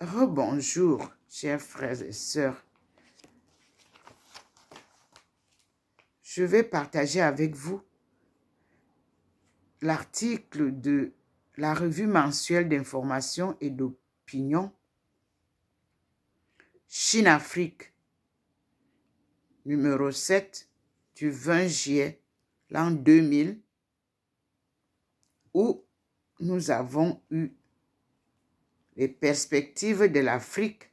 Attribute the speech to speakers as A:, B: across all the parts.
A: Rebonjour, chers frères et sœurs. Je vais partager avec vous l'article de la revue mensuelle d'information et d'opinion Chine-Afrique, numéro 7 du 20 juillet l'an 2000, où nous avons eu les perspectives de l'Afrique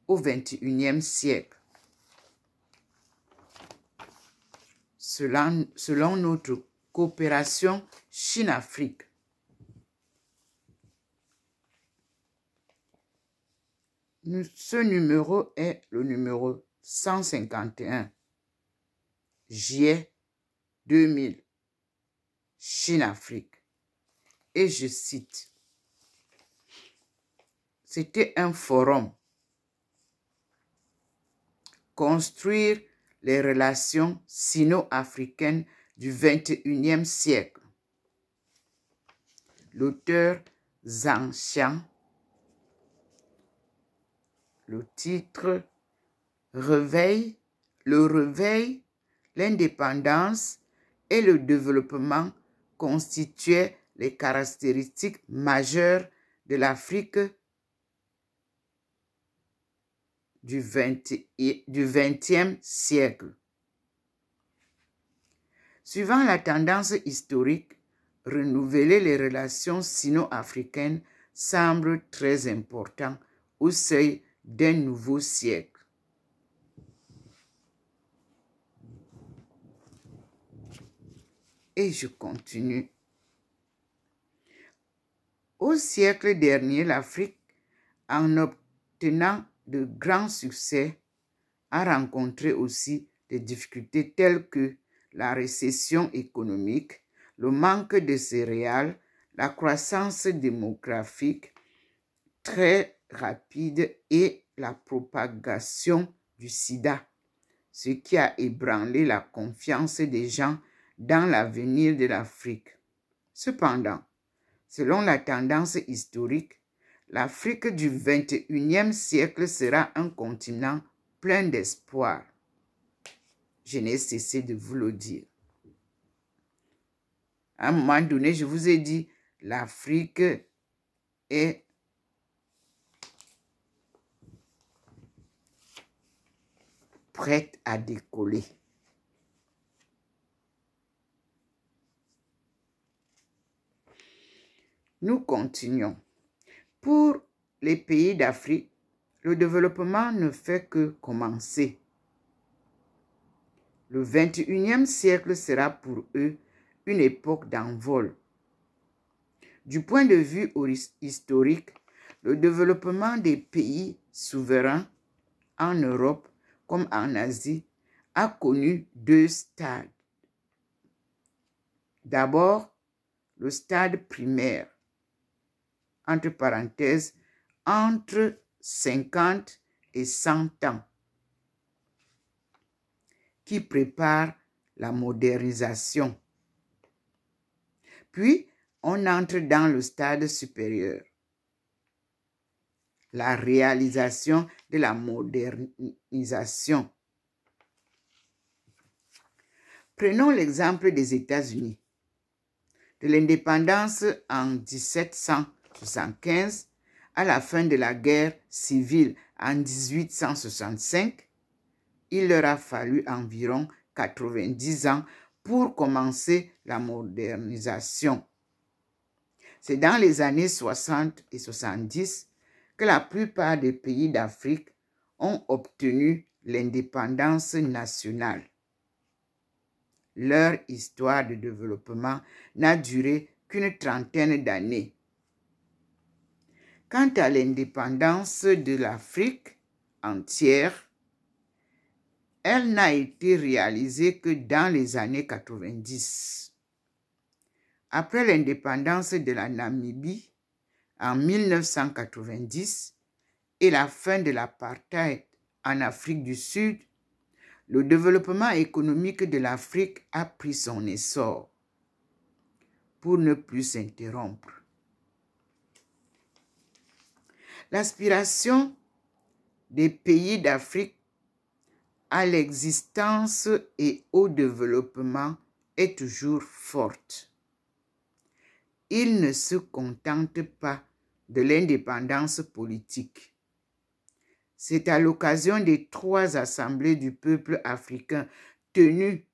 A: au XXIe siècle. Selon notre coopération Chine-Afrique. Ce numéro est le numéro 151, juillet 2000, Chine-Afrique. Et je cite, c'était un forum. Construire les relations sino-africaines du XXIe siècle. L'auteur Zhang Xiang. Le titre le réveil, l'indépendance et le développement constituaient les caractéristiques majeures de l'Afrique du XXe siècle. Suivant la tendance historique, renouveler les relations sino-africaines semble très important au seuil d'un nouveau siècle. Et je continue. Au siècle dernier, l'Afrique, en obtenant de grands succès, a rencontré aussi des difficultés telles que la récession économique, le manque de céréales, la croissance démographique très rapide et la propagation du sida, ce qui a ébranlé la confiance des gens dans l'avenir de l'Afrique. Cependant, selon la tendance historique, l'Afrique du XXIe siècle sera un continent plein d'espoir. Je n'ai cessé de vous le dire. À un moment donné, je vous ai dit, l'Afrique est prête à décoller. Nous continuons. Pour les pays d'Afrique, le développement ne fait que commencer. Le XXIe siècle sera pour eux une époque d'envol. Du point de vue historique, le développement des pays souverains en Europe comme en Asie a connu deux stades. D'abord, le stade primaire, entre parenthèses, entre 50 et 100 ans, qui prépare la modernisation. Puis, on entre dans le stade supérieur, la réalisation de la modernisation. Prenons l'exemple des États-Unis. De l'indépendance en 1775 à la fin de la guerre civile en 1865, il leur a fallu environ 90 ans pour commencer la modernisation. C'est dans les années 60 et 70 que la plupart des pays d'Afrique ont obtenu l'indépendance nationale. Leur histoire de développement n'a duré qu'une trentaine d'années. Quant à l'indépendance de l'Afrique entière, elle n'a été réalisée que dans les années 90. Après l'indépendance de la Namibie en 1990 et la fin de l'apartheid en Afrique du Sud, le développement économique de l'Afrique a pris son essor pour ne plus s'interrompre. L'aspiration des pays d'Afrique à l'existence et au développement est toujours forte. Ils ne se contentent pas de l'indépendance politique. C'est à l'occasion des 3 assemblées du peuple africain tenues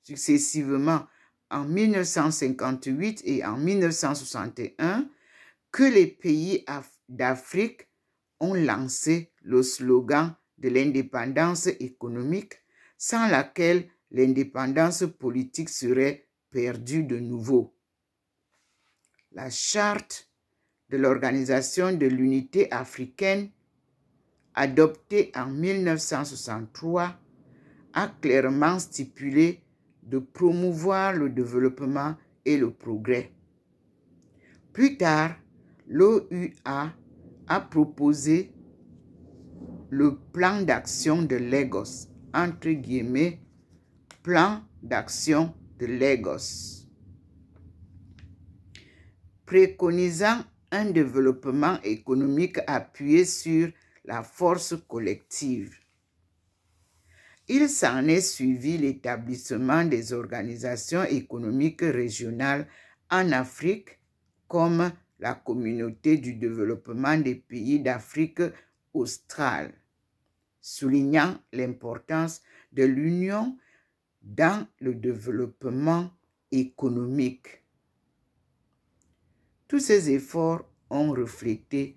A: successivement en 1958 et en 1961 que les pays d'Afrique ont lancé le slogan de l'indépendance économique, sans laquelle l'indépendance politique serait perdue de nouveau. La charte de l'Organisation de l'Unité africaine, adoptée en 1963, a clairement stipulé de promouvoir le développement et le progrès. Plus tard, l'OUA a proposé le plan d'action de Lagos, entre guillemets, plan d'action de Lagos, préconisant un développement économique appuyé sur la force collective. Il s'en est suivi l'établissement des organisations économiques régionales en Afrique, comme la Communauté du développement des pays d'Afrique australe, soulignant l'importance de l'union dans le développement économique. Tous ces efforts ont reflété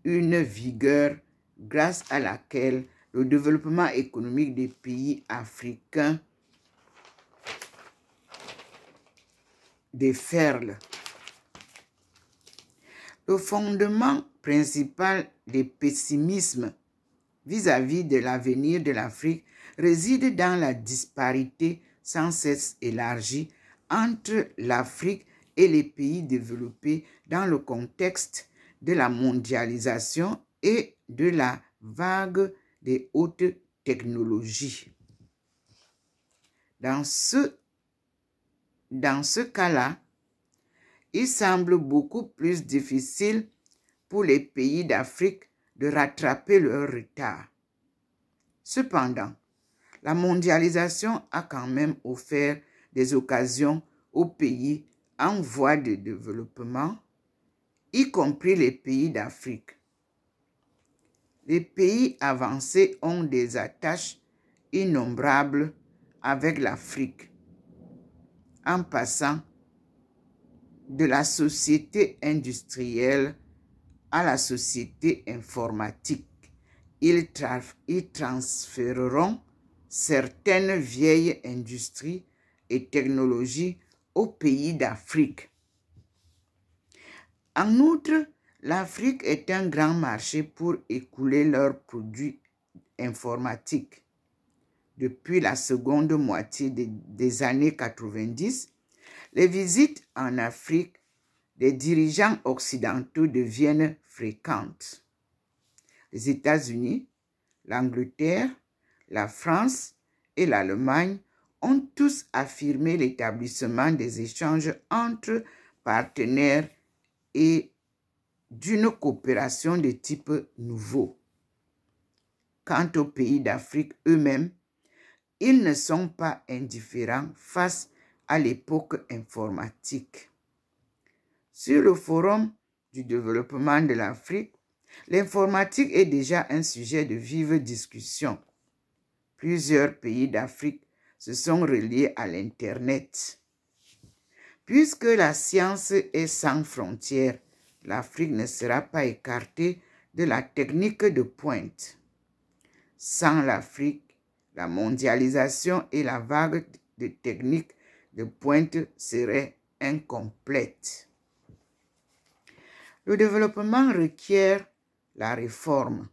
A: une vigueur grâce à laquelle le développement économique des pays africains déferle. Le fondement principal des pessimismes vis-à-vis de l'avenir de l'Afrique réside dans la disparité sans cesse élargie entre l'Afrique et les pays développés dans le contexte de la mondialisation et de la vague des hautes technologies. Dans ce cas-là, il semble beaucoup plus difficile pour les pays d'Afrique de rattraper leur retard. Cependant, la mondialisation a quand même offert des occasions aux pays en voie de développement, y compris les pays d'Afrique. Les pays avancés ont des attaches innombrables avec l'Afrique, en passant de la société industrielle à la société informatique. Ils transféreront certaines vieilles industries et technologies aux pays d'Afrique. En outre, l'Afrique est un grand marché pour écouler leurs produits informatiques. Depuis la seconde moitié des années 90, les visites en Afrique des dirigeants occidentaux deviennent fréquentes. Les États-Unis, l'Angleterre, la France et l'Allemagne ont tous affirmé l'établissement des échanges entre partenaires et d'une coopération de type nouveau. Quant aux pays d'Afrique eux-mêmes, ils ne sont pas indifférents face à l'époque informatique. Sur le forum du développement de l'Afrique, l'informatique est déjà un sujet de vive discussion. Plusieurs pays d'Afrique se sont reliés à l'Internet. Puisque la science est sans frontières, l'Afrique ne sera pas écartée de la technique de pointe. Sans l'Afrique, la mondialisation et la vague de techniques de pointe seraient incomplètes. Le développement requiert la réforme.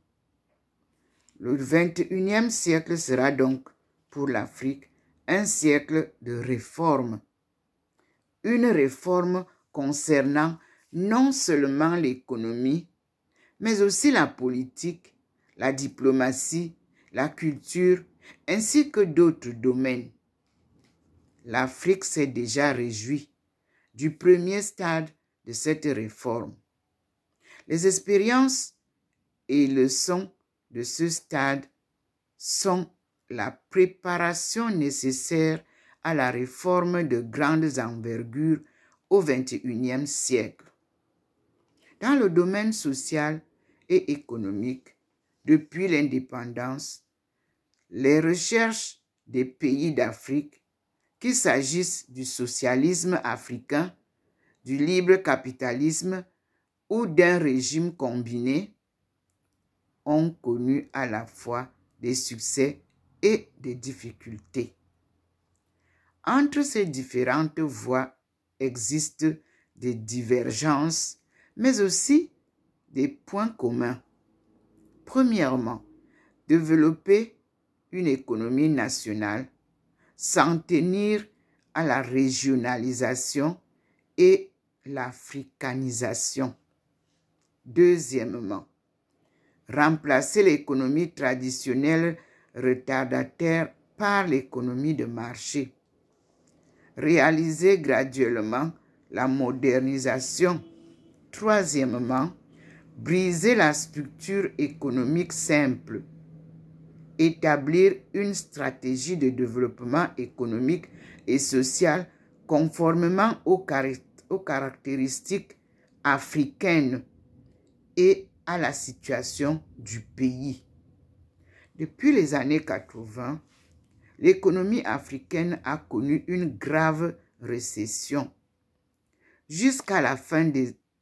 A: Le 21e siècle sera donc pour l'Afrique un siècle de réforme. Une réforme concernant non seulement l'économie, mais aussi la politique, la diplomatie, la culture, ainsi que d'autres domaines. L'Afrique s'est déjà réjouie du premier stade de cette réforme. Les expériences et leçons de ce stade sont la préparation nécessaire à la réforme de grandes envergures au XXIe siècle. Dans le domaine social et économique, depuis l'indépendance, les recherches des pays d'Afrique, qu'il s'agisse du socialisme africain, du libre capitalisme ou d'un régime combiné, ont connu à la fois des succès et des difficultés. Entre ces différentes voies existent des divergences, mais aussi des points communs. Premièrement, développer une économie nationale, s'en tenir à la régionalisation et l'africanisation. Deuxièmement, remplacer l'économie traditionnelle retardataire par l'économie de marché. Réaliser graduellement la modernisation. Troisièmement, briser la structure économique simple. Établir une stratégie de développement économique et social conformément aux caractéristiques africaines et à la situation du pays. Depuis les années 80, l'économie africaine a connu une grave récession. Jusqu'à la fin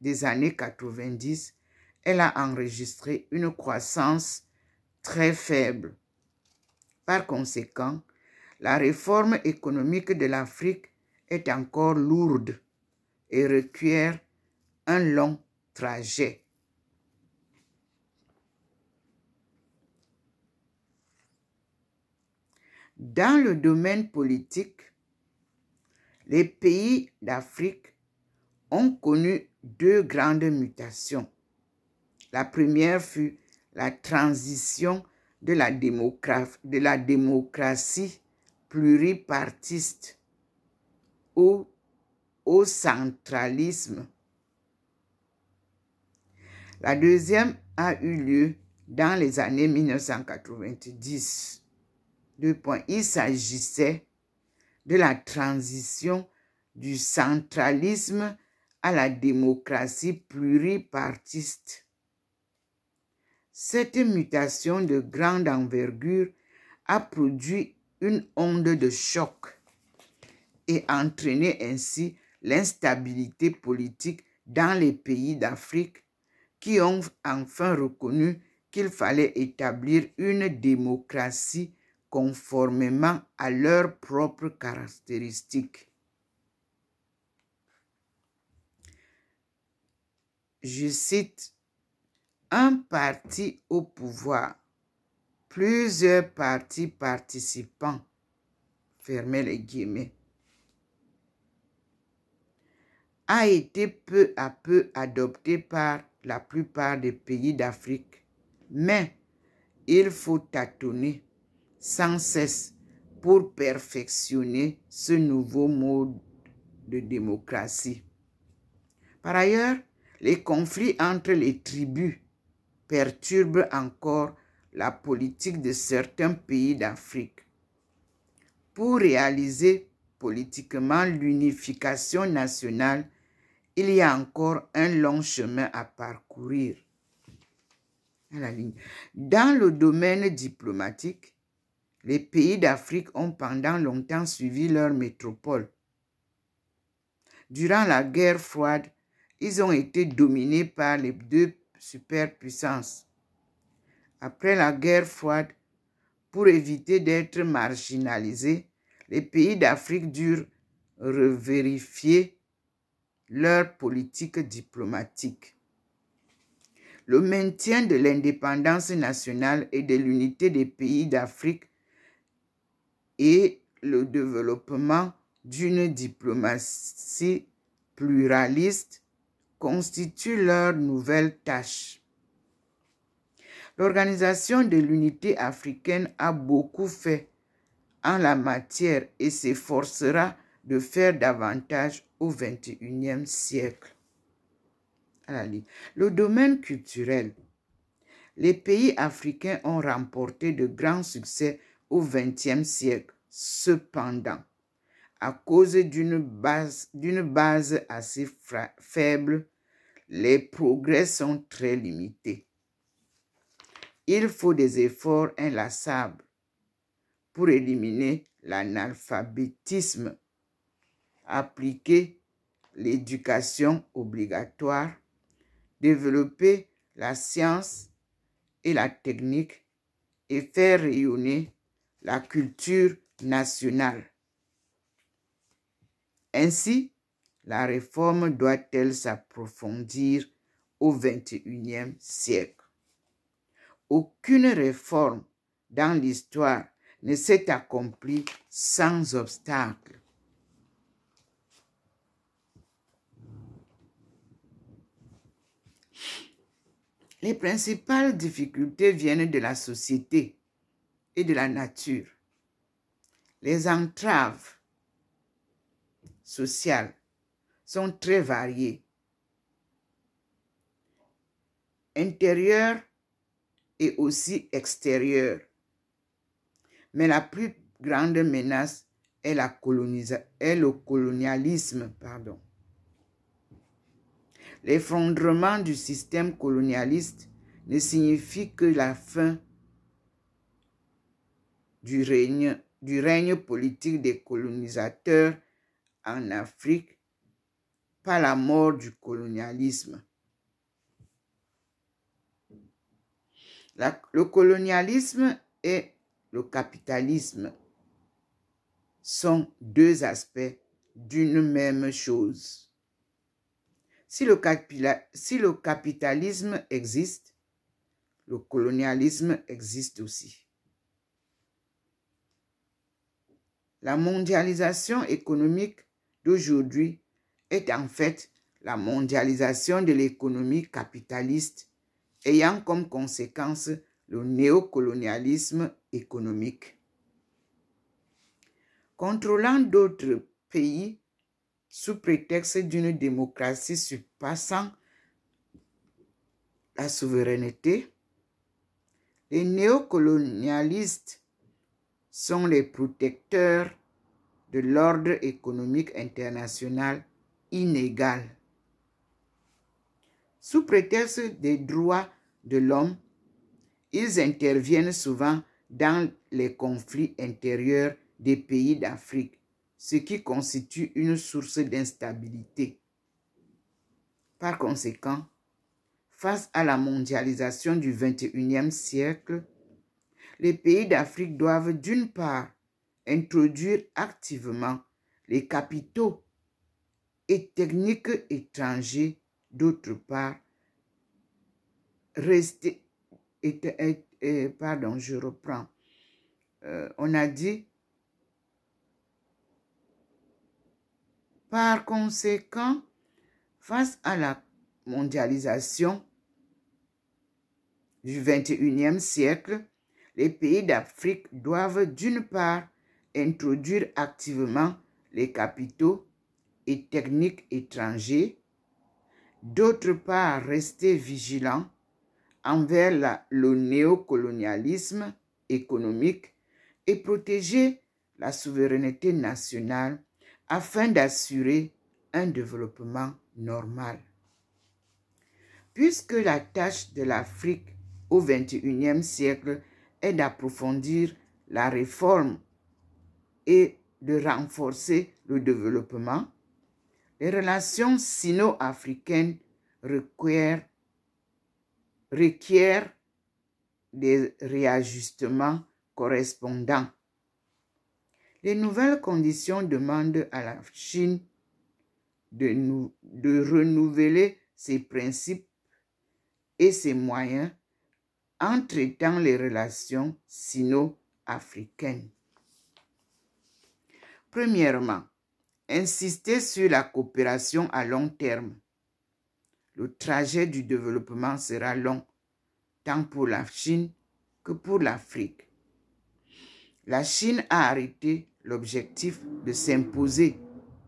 A: des années 90, elle a enregistré une croissance très faible. Par conséquent, la réforme économique de l'Afrique est encore lourde et requiert un long trajet. Dans le domaine politique, les pays d'Afrique ont connu deux grandes mutations. La première fut la transition de la démocratie pluripartiste au centralisme. La deuxième a eu lieu dans les années 1990. Il s'agissait de la transition du centralisme à la démocratie pluripartiste. Cette mutation de grande envergure a produit une onde de choc et entraîné ainsi l'instabilité politique dans les pays d'Afrique qui ont enfin reconnu qu'il fallait établir une démocratie conformément à leurs propres caractéristiques. Je cite, « Un parti au pouvoir, plusieurs partis participants, fermez les guillemets, a été peu à peu adopté par la plupart des pays d'Afrique, mais il faut tâtonner sans cesse pour perfectionner ce nouveau mode de démocratie. Par ailleurs, les conflits entre les tribus perturbent encore la politique de certains pays d'Afrique. Pour réaliser politiquement l'unification nationale, il y a encore un long chemin à parcourir. Dans le domaine diplomatique, les pays d'Afrique ont pendant longtemps suivi leur métropole. Durant la guerre froide, ils ont été dominés par les deux superpuissances. Après la guerre froide, pour éviter d'être marginalisés, les pays d'Afrique durent revérifier leur politique diplomatique. Le maintien de l'indépendance nationale et de l'unité des pays d'Afrique et le développement d'une diplomatie pluraliste constituent leur nouvelle tâche. L'Organisation de l'unité africaine a beaucoup fait en la matière et s'efforcera de faire davantage au XXIe siècle. Le domaine culturel. Les pays africains ont remporté de grands succès au XXe siècle. Cependant, à cause d'une base assez faible, les progrès sont très limités. Il faut des efforts inlassables pour éliminer l'analphabétisme, appliquer l'éducation obligatoire, développer la science et la technique et faire rayonner la culture nationale. Ainsi, la réforme doit-elle s'approfondir au XXIe siècle. Aucune réforme dans l'histoire ne s'est accomplie sans obstacle. Les principales difficultés viennent de la société et de la nature. Les entraves sociales sont très variées, intérieures et aussi extérieures. Mais la plus grande menace est le colonialisme. L'effondrement du système colonialiste ne signifie que la fin du règne politique des colonisateurs en Afrique, pas la mort du colonialisme. Le colonialisme et le capitalisme sont deux aspects d'une même chose. Si le capitalisme existe, le colonialisme existe aussi. La mondialisation économique d'aujourd'hui est en fait la mondialisation de l'économie capitaliste ayant comme conséquence le néocolonialisme économique. Contrôlant d'autres pays sous prétexte d'une démocratie surpassant la souveraineté, les néocolonialistes sont les protecteurs de l'ordre économique international inégal. Sous prétexte des droits de l'homme, ils interviennent souvent dans les conflits intérieurs des pays d'Afrique, ce qui constitue une source d'instabilité. Par conséquent, face à la mondialisation du XXIe siècle, les pays d'Afrique doivent d'une part introduire activement les capitaux et techniques étrangers, d'autre part rester on a dit par conséquent, face à la mondialisation du XXIe siècle, les pays d'Afrique doivent d'une part introduire activement les capitaux et techniques étrangers, d'autre part rester vigilants envers le néocolonialisme économique et protéger la souveraineté nationale afin d'assurer un développement normal. Puisque la tâche de l'Afrique au XXIe siècle est d'approfondir la réforme et de renforcer le développement, les relations sino-africaines requièrent des réajustements correspondants. Les nouvelles conditions demandent à la Chine de renouveler ses principes et ses moyens en traitant les relations sino-africaines. Premièrement, insister sur la coopération à long terme. Le trajet du développement sera long, tant pour la Chine que pour l'Afrique. La Chine a arrêté l'objectif de s'imposer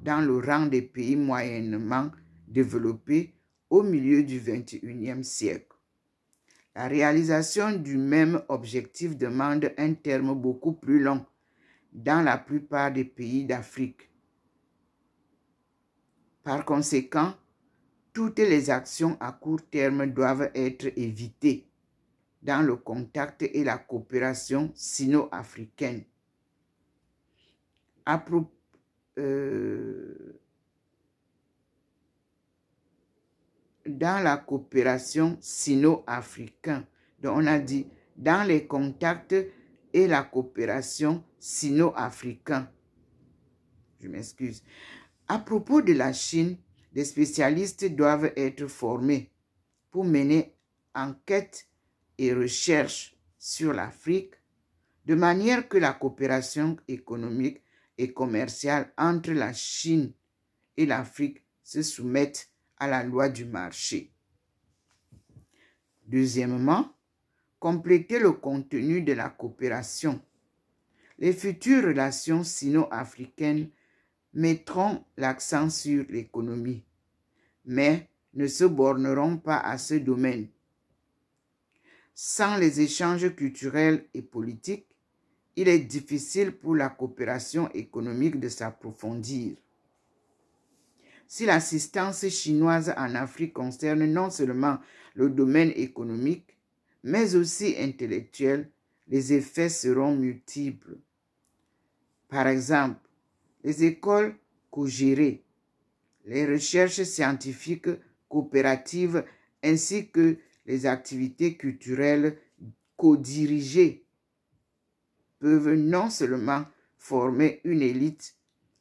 A: dans le rang des pays moyennement développés au milieu du XXIe siècle. La réalisation du même objectif demande un terme beaucoup plus long dans la plupart des pays d'Afrique. Par conséquent, toutes les actions à court terme doivent être évitées dans le contact et la coopération sino-africaine. Dans la coopération sino-africaine, donc on a dit dans les contacts et la coopération sino-africaine. Je m'excuse. À propos de la Chine, des spécialistes doivent être formés pour mener enquête et recherche sur l'Afrique, de manière que la coopération économique et commerciale entre la Chine et l'Afrique se soumette à la loi du marché. Deuxièmement, compléter le contenu de la coopération. Les futures relations sino-africaines mettront l'accent sur l'économie, mais ne se borneront pas à ce domaine. Sans les échanges culturels et politiques, il est difficile pour la coopération économique de s'approfondir. Si l'assistance chinoise en Afrique concerne non seulement le domaine économique, mais aussi intellectuel, les effets seront multiples. Par exemple, les écoles co-gérées, les recherches scientifiques coopératives ainsi que les activités culturelles co-dirigées peuvent non seulement former une élite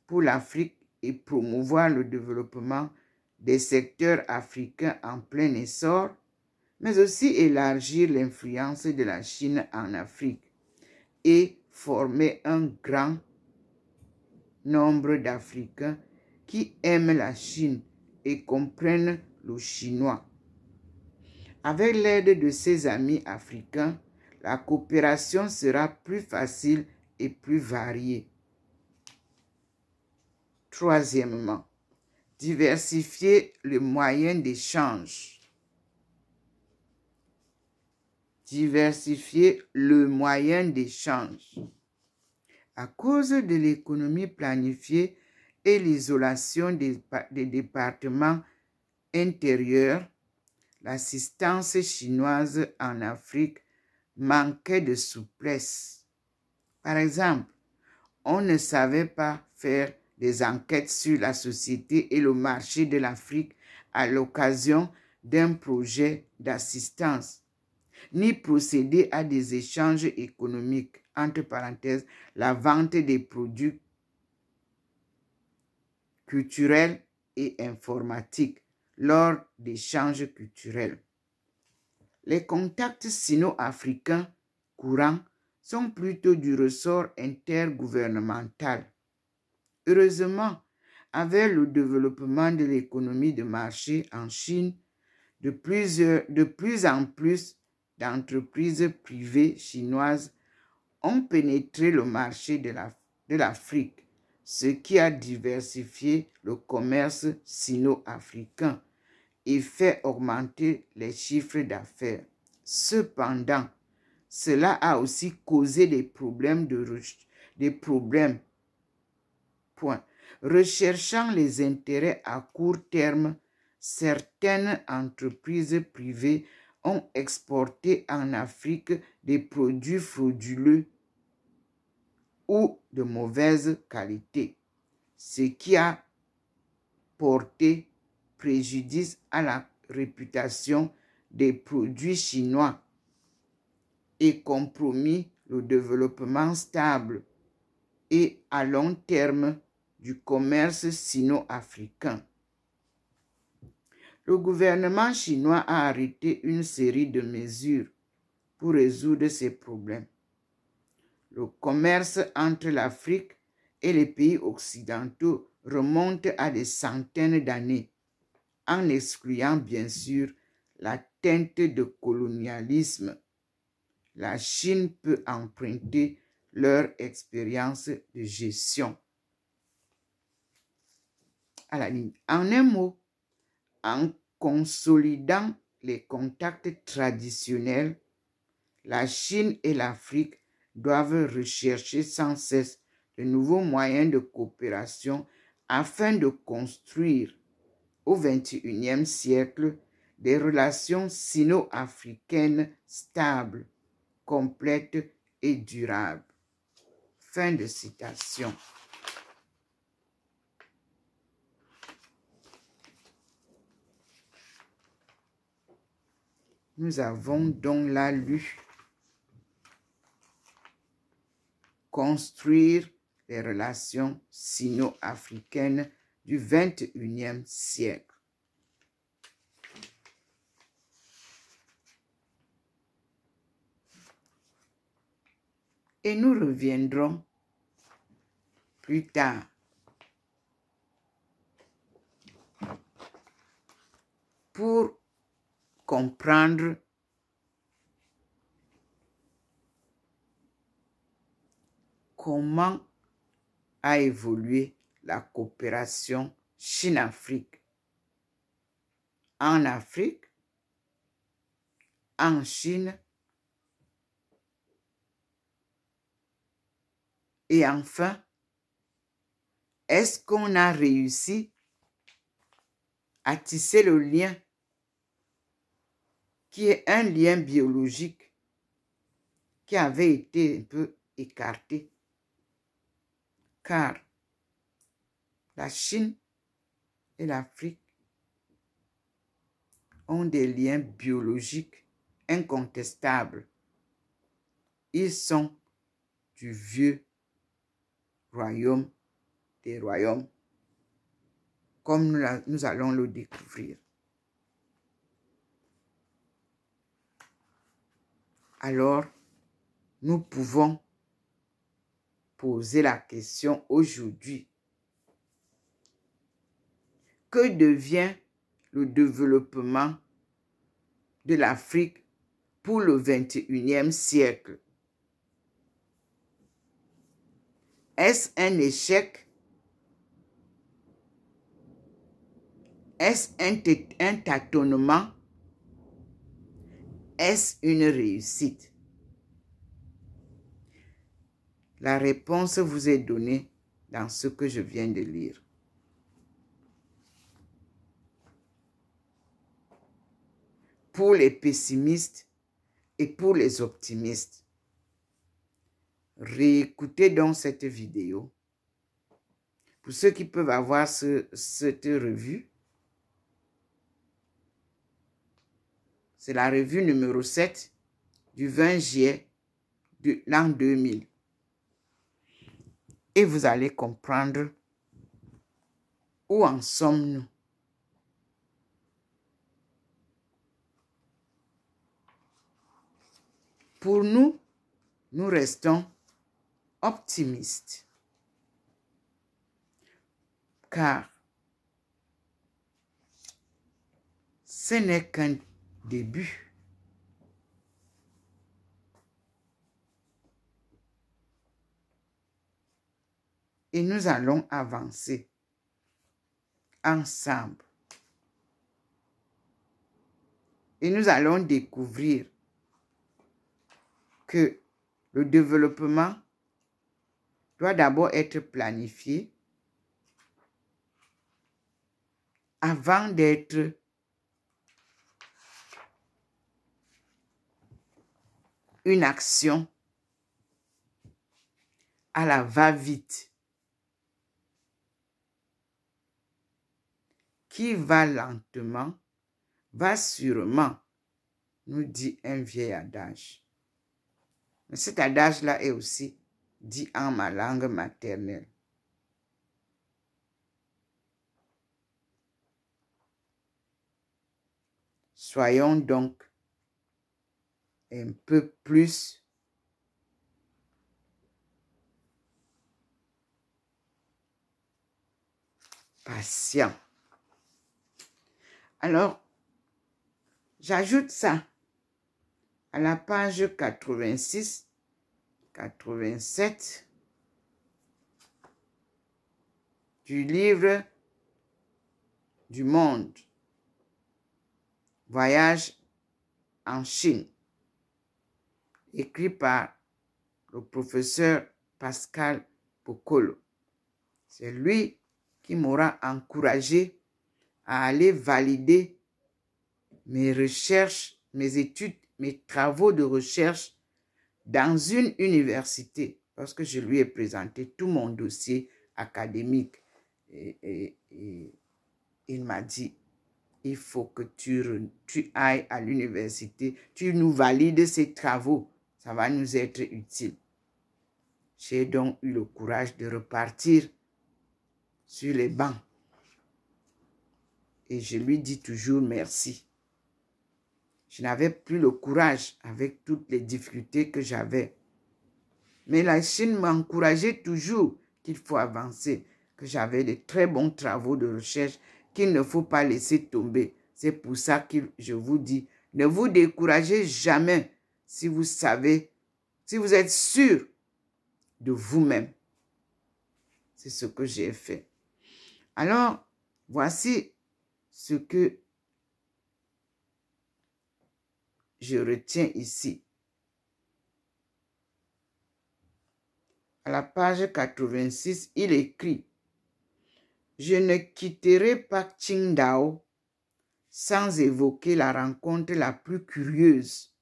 A: pour l'Afrique et promouvoir le développement des secteurs africains en plein essor, mais aussi élargir l'influence de la Chine en Afrique et former un grand nombre d'Africains qui aiment la Chine et comprennent le chinois. Avec l'aide de ses amis africains, la coopération sera plus facile et plus variée. Troisièmement, diversifier les moyens d'échange. Diversifier le moyen d'échange. À cause de l'économie planifiée et l'isolation des départements intérieurs, l'assistance chinoise en Afrique manquait de souplesse. Par exemple, on ne savait pas faire des enquêtes sur la société et le marché de l'Afrique à l'occasion d'un projet d'assistance, ni procéder à des échanges économiques, entre parenthèses, la vente des produits culturels et informatiques lors d'échanges culturels. Les contacts sino-africains courants sont plutôt du ressort intergouvernemental. Heureusement, avec le développement de l'économie de marché en Chine, de plus en plus d'entreprises privées chinoises ont pénétré le marché de l'Afrique, ce qui a diversifié le commerce sino-africain et fait augmenter les chiffres d'affaires. Cependant, cela a aussi causé des problèmes. Recherchant les intérêts à court terme, certaines entreprises privées ont exporté en Afrique des produits frauduleux ou de mauvaise qualité, ce qui a porté préjudice à la réputation des produits chinois et compromis le développement stable et à long terme du commerce sino-africain. Le gouvernement chinois a arrêté une série de mesures pour résoudre ces problèmes. Le commerce entre l'Afrique et les pays occidentaux remonte à des centaines d'années, en excluant bien sûr la teinte de colonialisme. La Chine peut emprunter leur expérience de gestion à la ligne. En un mot, en consolidant les contacts traditionnels, la Chine et l'Afrique doivent rechercher sans cesse de nouveaux moyens de coopération afin de construire au XXIe siècle des relations sino-africaines stables, complètes et durables. Fin de citation. Nous avons donc là lu construire les relations sino-africaines du XXIe siècle. Et nous reviendrons plus tard pour comprendre comment a évolué la coopération Chine-Afrique en Afrique, en Chine et enfin, est-ce qu'on a réussi à tisser le lien qui est un lien biologique qui avait été un peu écarté, car la Chine et l'Afrique ont des liens biologiques incontestables. Ils sont du vieux royaume des royaumes, comme nous allons le découvrir. Alors, nous pouvons poser la question aujourd'hui. Que devient le développement de l'Afrique pour le XXIe siècle? Est-ce un échec? Est-ce un tâtonnement? Est-ce une réussite? La réponse vous est donnée dans ce que je viens de lire. Pour les pessimistes et pour les optimistes, réécoutez donc cette vidéo. Pour ceux qui peuvent avoir cette revue, c'est la revue numéro 7 du 20 juillet de l'an 2000. Et vous allez comprendre où en sommes-nous. Pour nous, nous restons optimistes. Car ce n'est qu'un début. Et nous allons avancer ensemble. Et nous allons découvrir que le développement doit d'abord être planifié avant d'être une action à la va-vite qui va lentement, va sûrement, nous dit un vieil adage. Mais cet adage-là est aussi dit en ma langue maternelle. Soyons donc un peu plus patients. Alors, j'ajoute ça à la page 86, 87 du livre du monde Voyage en Chine, écrit par le professeur Pascal Bokolo. C'est lui qui m'aura encouragé à aller valider mes recherches, mes études, mes travaux de recherche dans une université, parce que je lui ai présenté tout mon dossier académique. Et il m'a dit, il faut que tu ailles à l'université, tu nous valides ces travaux, ça va nous être utile. J'ai donc eu le courage de repartir sur les bancs. Et je lui dis toujours merci. Je n'avais plus le courage avec toutes les difficultés que j'avais. Mais la Chine m'encourageait toujours qu'il faut avancer, que j'avais de très bons travaux de recherche qu'il ne faut pas laisser tomber. C'est pour ça que je vous dis, ne vous découragez jamais si vous savez, si vous êtes sûr de vous-même. C'est ce que j'ai fait. Alors, voici ce que je retiens ici. À la page 86, il écrit « Je ne quitterai pas Qingdao sans évoquer la rencontre la plus curieuse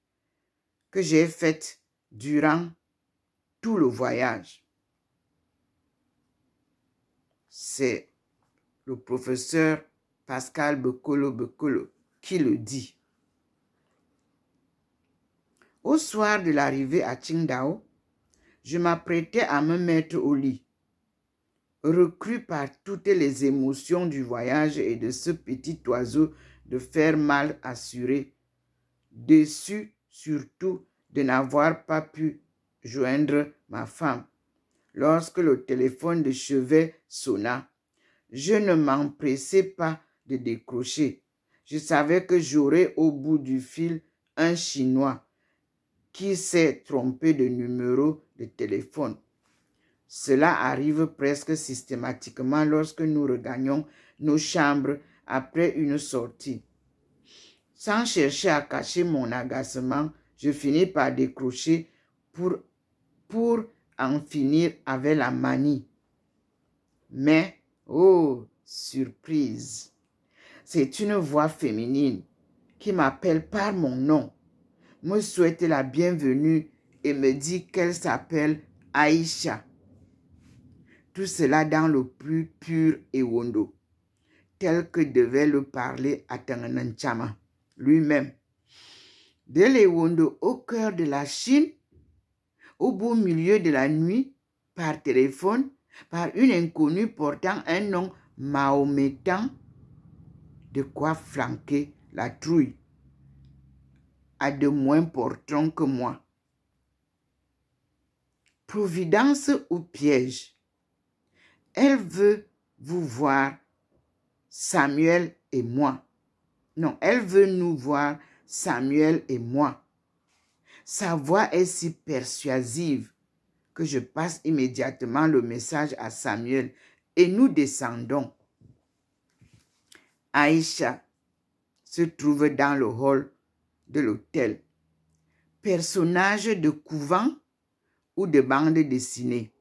A: que j'ai faite durant tout le voyage. » C'est le professeur Pascal Bokolo qui le dit. Au soir de l'arrivée à Qingdao, je m'apprêtais à me mettre au lit, reclus par toutes les émotions du voyage et de ce petit oiseau de fer mal assuré, déçu surtout de n'avoir pas pu joindre ma femme. Lorsque le téléphone de chevet sonna, je ne m'empressais pas de décrocher. Je savais que j'aurais au bout du fil un Chinois qui s'est trompé de numéro de téléphone. Cela arrive presque systématiquement lorsque nous regagnons nos chambres après une sortie. Sans chercher à cacher mon agacement, je finis par décrocher pour en finir avec la manie. Mais, oh, surprise, c'est une voix féminine qui m'appelle par mon nom, me souhaite la bienvenue et me dit qu'elle s'appelle Aïcha. Tout cela dans le plus pur Ewondo, tel que devait le parler Atangananchama lui-même. De l'Ewondo au cœur de la Chine, au beau milieu de la nuit, par téléphone, par une inconnue portant un nom mahométan, de quoi flanquer la trouille à de moins portants que moi. Providence ou piège? Elle veut vous voir, Samuel et moi. Non, elle veut nous voir, Samuel et moi. Sa voix est si persuasive que je passe immédiatement le message à Samuel et nous descendons. Aïcha se trouve dans le hall de l'hôtel. Personnage de couvent ou de bande dessinée.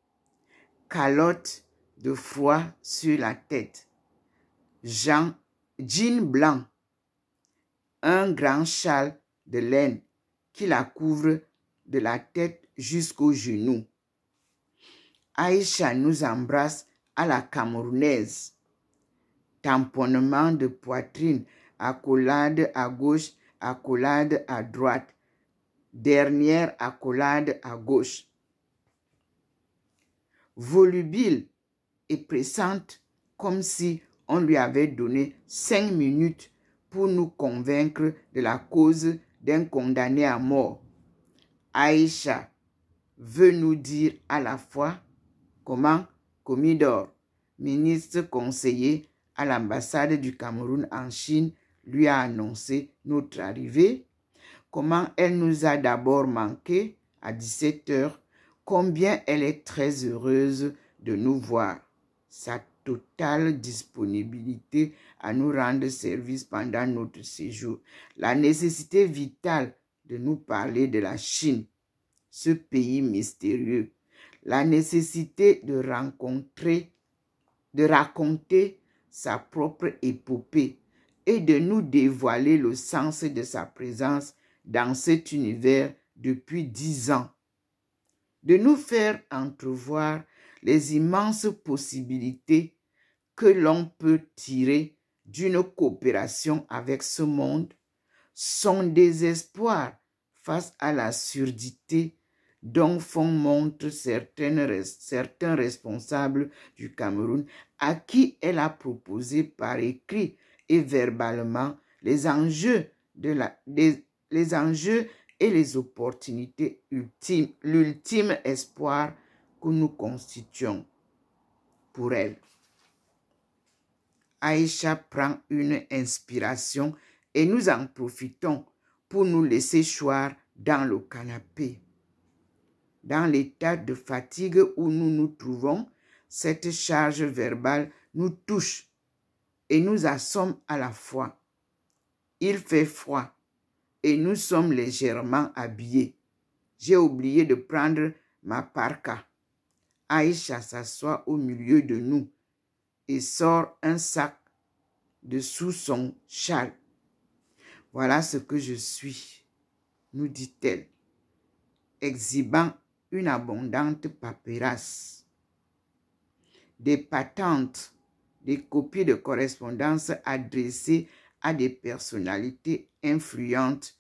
A: Calotte de froid sur la tête. Jean blanc. Un grand châle de laine qui la couvre de la tête jusqu'aux genoux. Aïcha nous embrasse à la camerounaise. Tamponnement de poitrine, accolade à gauche, accolade à droite. Dernière accolade à gauche. Volubile et pressante, comme si on lui avait donné 5 minutes pour nous convaincre de la cause d'un condamné à mort. Aïcha veut nous dire à la fois comment Comidor, ministre conseiller à l'ambassade du Cameroun en Chine, lui a annoncé notre arrivée, comment elle nous a d'abord manqué à 17 h, combien elle est très heureuse de nous voir. Sa totale disponibilité à nous rendre service pendant notre séjour. La nécessité vitale de nous parler de la Chine, ce pays mystérieux. La nécessité de raconter sa propre épopée et de nous dévoiler le sens de sa présence dans cet univers depuis 10 ans. De nous faire entrevoir les immenses possibilités que l'on peut tirer d'une coopération avec ce monde, son désespoir face à la surdité dont font montre certains responsables du Cameroun à qui elle a proposé par écrit et verbalement les enjeux et les opportunités ultimes, l'ultime espoir que nous constituons pour elle. Aïcha prend une inspiration et nous en profitons pour nous laisser choir dans le canapé. Dans l'état de fatigue où nous nous trouvons, cette charge verbale nous touche et nous assomme à la fois. Il fait froid et nous sommes légèrement habillés. J'ai oublié de prendre ma parka. Aïcha s'assoit au milieu de nous et sort un sac de sous son châle. Voilà ce que je suis, nous dit-elle, exhibant une abondante paperasse. Des patentes, des copies de correspondance adressées à des personnalités influentes,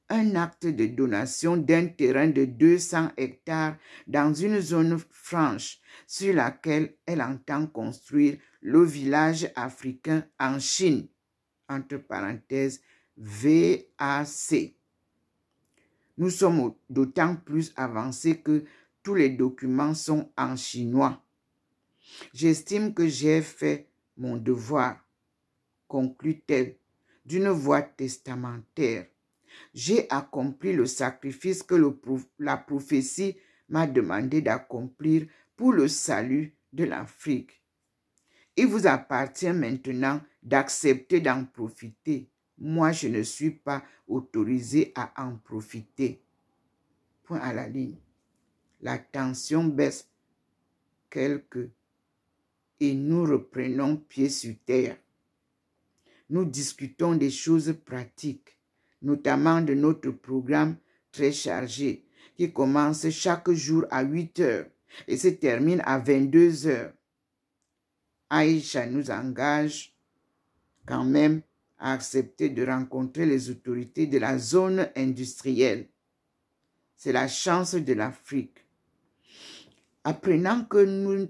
A: un acte de donation d'un terrain de 200 hectares dans une zone franche sur laquelle elle entend construire le village africain en Chine, entre parenthèses VAC. Nous sommes d'autant plus avancés que tous les documents sont en chinois. J'estime que j'ai fait mon devoir, conclut-elle, d'une voix testamentaire. J'ai accompli le sacrifice que la prophétie m'a demandé d'accomplir pour le salut de l'Afrique. Il vous appartient maintenant d'accepter d'en profiter. Moi, je ne suis pas autorisé à en profiter. Point à la ligne. La tension baisse quelque et nous reprenons pied sur terre. Nous discutons des choses pratiques, notamment de notre programme très chargé, qui commence chaque jour à 8 heures et se termine à 22 heures. Aïcha nous engage quand même à accepter de rencontrer les autorités de la zone industrielle. C'est la chance de l'Afrique. Apprenant que nous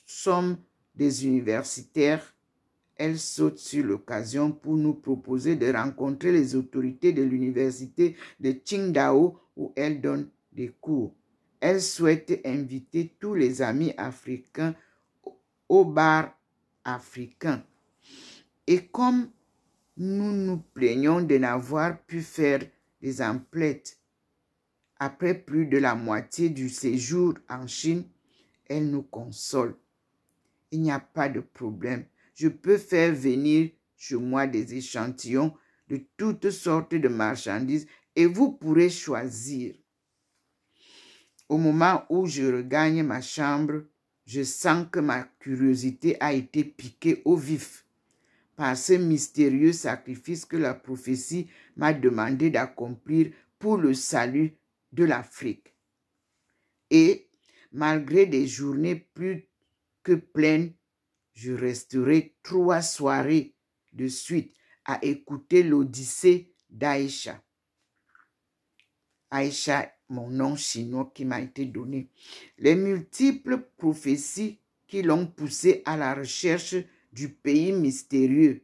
A: sommes des universitaires, elle saute sur l'occasion pour nous proposer de rencontrer les autorités de l'université de Qingdao où elle donne des cours. Elle souhaite inviter tous les amis africains au bar africain. Et comme nous nous plaignons de n'avoir pu faire des emplettes après plus de la moitié du séjour en Chine, elle nous console. Il n'y a pas de problème. Je peux faire venir chez moi des échantillons de toutes sortes de marchandises et vous pourrez choisir. Au moment où je regagne ma chambre, je sens que ma curiosité a été piquée au vif par ce mystérieux sacrifice que la prophétie m'a demandé d'accomplir pour le salut de l'Afrique. Et malgré des journées plus que pleines, je resterai 3 soirées de suite à écouter l'Odyssée d'Aïcha. Aïcha, mon nom chinois qui m'a été donné. Les multiples prophéties qui l'ont poussé à la recherche du pays mystérieux.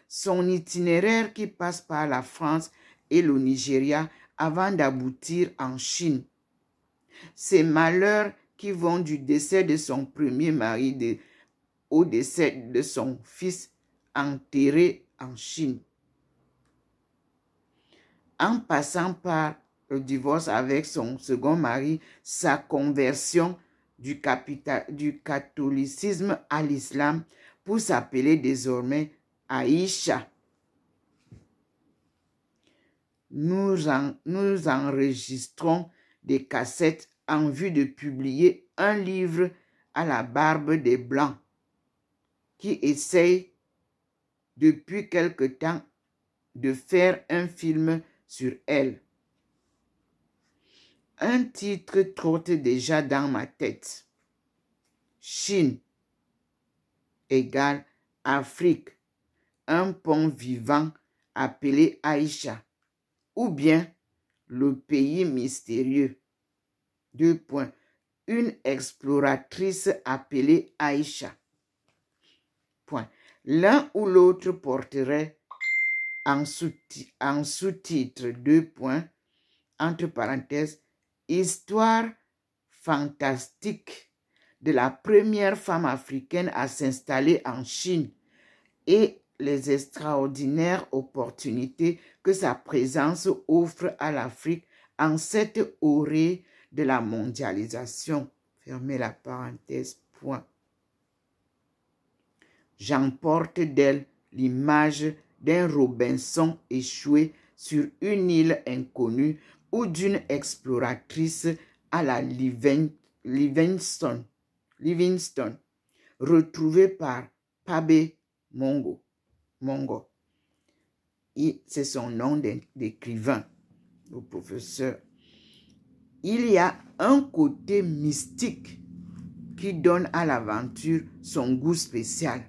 A: Son itinéraire qui passe par la France et le Nigeria avant d'aboutir en Chine. Ses malheurs qui vont du décès de son premier mari au décès de son fils enterré en Chine. En passant par le divorce avec son second mari, sa conversion du catholicisme à l'islam pour s'appeler désormais Aïcha. Nous enregistrons des cassettes en vue de publier un livre à la barbe des Blancs qui essaye depuis quelque temps de faire un film sur elle. Un titre trotte déjà dans ma tête. Chine égale Afrique, un pont vivant appelé Aïcha, ou bien le pays mystérieux. Une exploratrice appelée Aïcha. L'un ou l'autre porterait en sous-titre, entre parenthèses, histoire fantastique de la première femme africaine à s'installer en Chine et les extraordinaires opportunités que sa présence offre à l'Afrique en cette orée de la mondialisation. Fermez la parenthèse, J'emporte d'elle l'image d'un Robinson échoué sur une île inconnue ou d'une exploratrice à la Livingstone, retrouvée par Pabe Mongo. C'est son nom d'écrivain, au professeur. Il y a un côté mystique qui donne à l'aventure son goût spécial.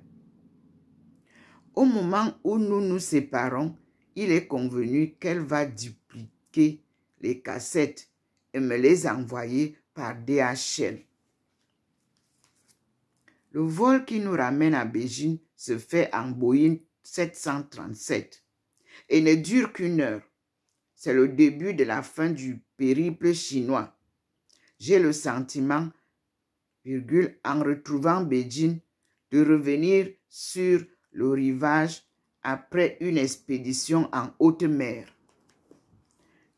A: Au moment où nous nous séparons, il est convenu qu'elle va dupliquer les cassettes et me les envoyer par DHL. Le vol qui nous ramène à Beijing se fait en Boeing 737 et ne dure qu'1 heure. C'est le début de la fin du périple chinois. J'ai le sentiment, en retrouvant Beijing, de revenir sur le rivage après une expédition en haute mer.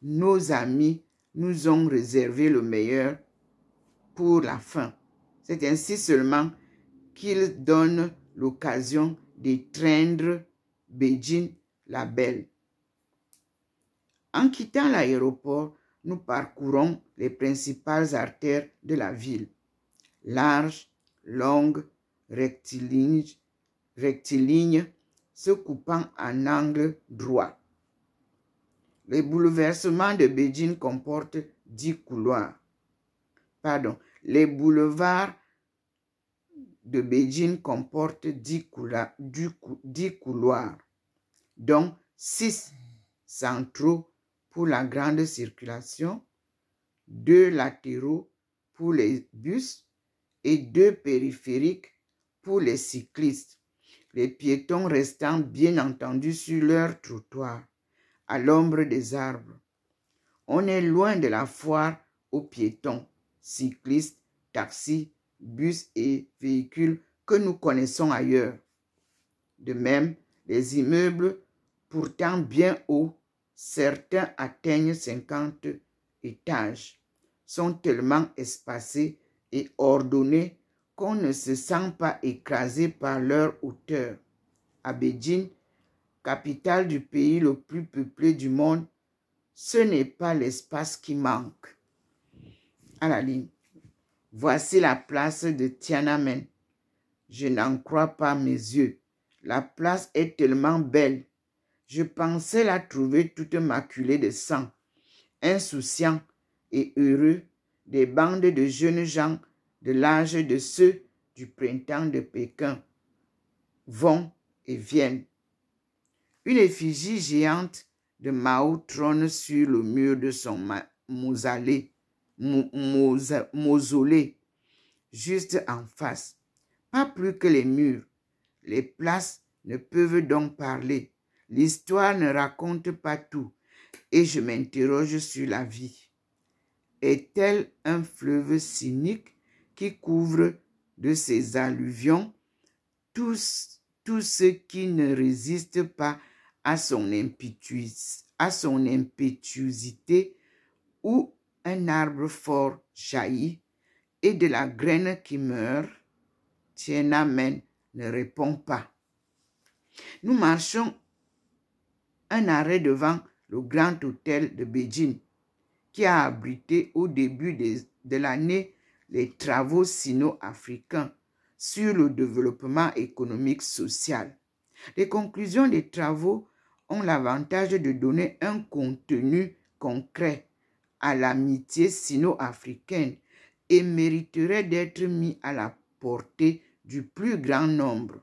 A: Nos amis nous ont réservé le meilleur pour la fin. C'est ainsi seulement qu'ils donnent l'occasion d'étreindre Beijing la belle. En quittant l'aéroport, nous parcourons les principales artères de la ville. Larges, longues, rectilignes, se coupant en angle droit. Les bouleversements de Beijing comportent 10 couloirs. Les boulevards de Beijing comportent 10 couloirs, dont 6 centraux pour la grande circulation, 2 latéraux pour les bus et 2 périphériques pour les cyclistes, les piétons restant bien entendu sur leur trottoir, à l'ombre des arbres. On est loin de la foire aux piétons, cyclistes, taxis, bus et véhicules que nous connaissons ailleurs. De même, les immeubles, pourtant bien hauts, certains atteignent 50 étages, sont tellement espacés et ordonnés qu'on ne se sent pas écrasé par leur hauteur. À Beijing, capitale du pays le plus peuplé du monde, ce n'est pas l'espace qui manque. À la ligne. Voici la place de Tiananmen. Je n'en crois pas mes yeux. La place est tellement belle. Je pensais la trouver toute maculée de sang. Insouciants et heureux, des bandes de jeunes gens de l'âge de ceux du printemps de Pékin vont et viennent. Une effigie géante de Mao trône sur le mur de son mausolée, juste en face. Pas plus que les murs. Les places ne peuvent donc parler. L'histoire ne raconte pas tout. Et je m'interroge sur la vie. Est-elle un fleuve cynique qui couvre de ses alluvions tout ce qui ne résiste pas à son impétuosité, où un arbre fort jaillit et de la graine qui meurt, Tiananmen ne répond pas. Nous marchons un arrêt devant le grand hôtel de Beijing qui a abrité au début de l'année les travaux sino-africains sur le développement économique social. Les conclusions des travaux ont l'avantage de donner un contenu concret à l'amitié sino-africaine et mériteraient d'être mis à la portée du plus grand nombre.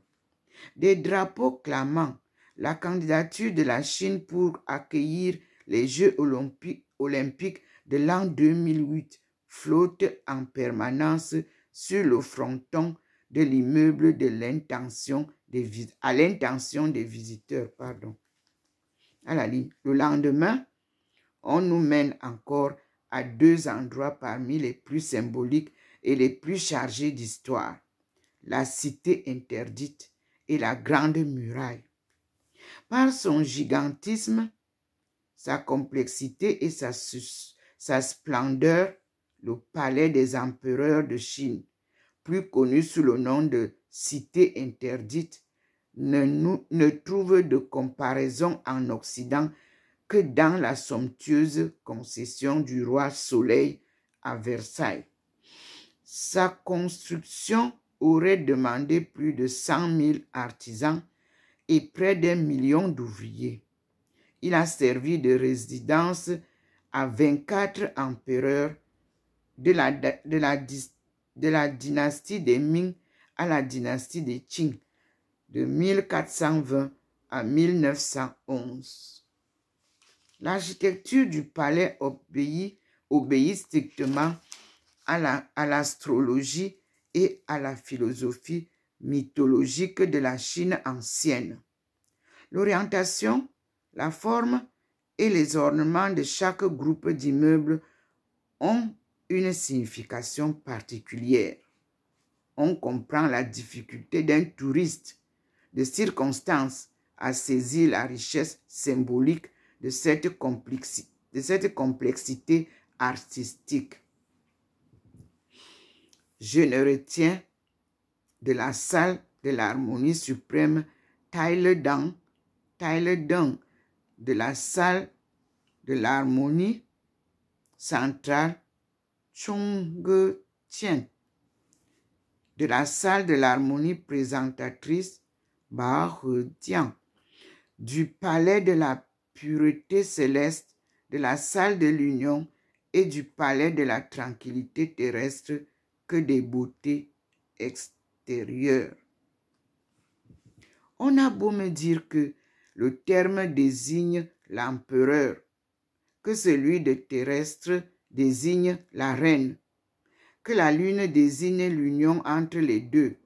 A: Des drapeaux clamant la candidature de la Chine pour accueillir les Jeux olympiques de l'an 2008 flottent en permanence sur le fronton de l'immeuble à l'intention des visiteurs. Le lendemain, on nous mène encore à deux endroits parmi les plus symboliques et les plus chargés d'histoire, la cité interdite et la grande muraille. Par son gigantisme, sa complexité et sa splendeur, le palais des empereurs de Chine, plus connu sous le nom de cité interdite, ne trouve de comparaison en Occident que dans la somptueuse concession du roi Soleil à Versailles. Sa construction aurait demandé plus de 100 000 artisans et près d'1 million d'ouvriers. Il a servi de résidence à 24 empereurs de la dynastie des Ming à la dynastie des Qing, de 1420 à 1911. L'architecture du palais obéit strictement à l'astrologie et à la philosophie mythologique de la Chine ancienne. L'orientation, la forme et les ornements de chaque groupe d'immeubles ont une signification particulière. On comprend la difficulté d'un touriste de circonstance à saisir la richesse symbolique de cette complexité artistique. Je ne retiens de la salle de l'harmonie suprême Tailledang, de la salle de l'harmonie centrale Chongqing, de la salle de l'harmonie présentatrice Bahejiang, du palais de la pureté céleste, de la salle de l'union et du palais de la tranquillité terrestre que des beautés extérieures. On a beau me dire que le terme désigne l'empereur, que celui de terrestre désigne la reine, que la lune désigne l'union entre les deux.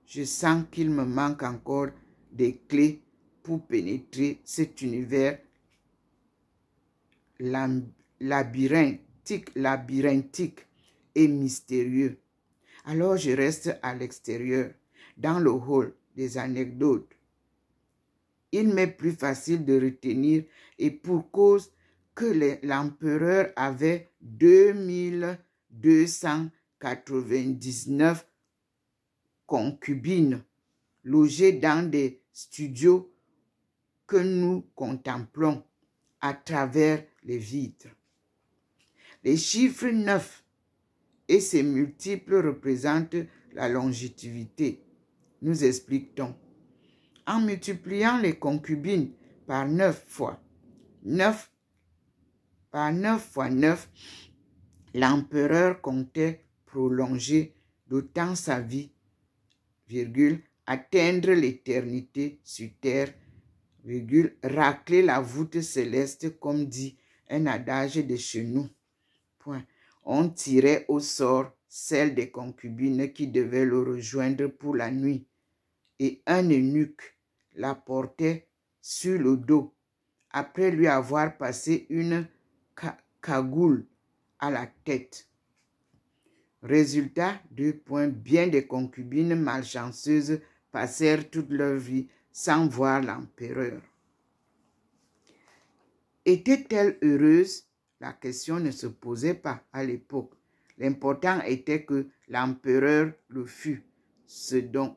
A: Je sens qu'il me manque encore des clés pour pénétrer cet univers labyrinthique et mystérieux. Alors je reste à l'extérieur, dans le hall des anecdotes. Il m'est plus facile de retenir, et pour cause, que l'empereur avait 2299 concubines logées dans des studios que nous contemplons à travers les vitres. Les chiffres 9 et ses multiples représentent la longévité, nous explique-t-on. En multipliant les concubines par 9 fois 9, l'empereur comptait prolonger d'autant sa vie, atteindre l'éternité sur terre, racler la voûte céleste comme dit un adage de chez nous. On tirait au sort celle des concubines qui devaient le rejoindre pour la nuit, et un eunuque la portait sur le dos après lui avoir passé une cagoule à la tête. Résultat, bien des concubines malchanceuses passèrent toute leur vie sans voir l'empereur. Était-elle heureuse? La question ne se posait pas à l'époque. L'important était que l'empereur le fût, ce dont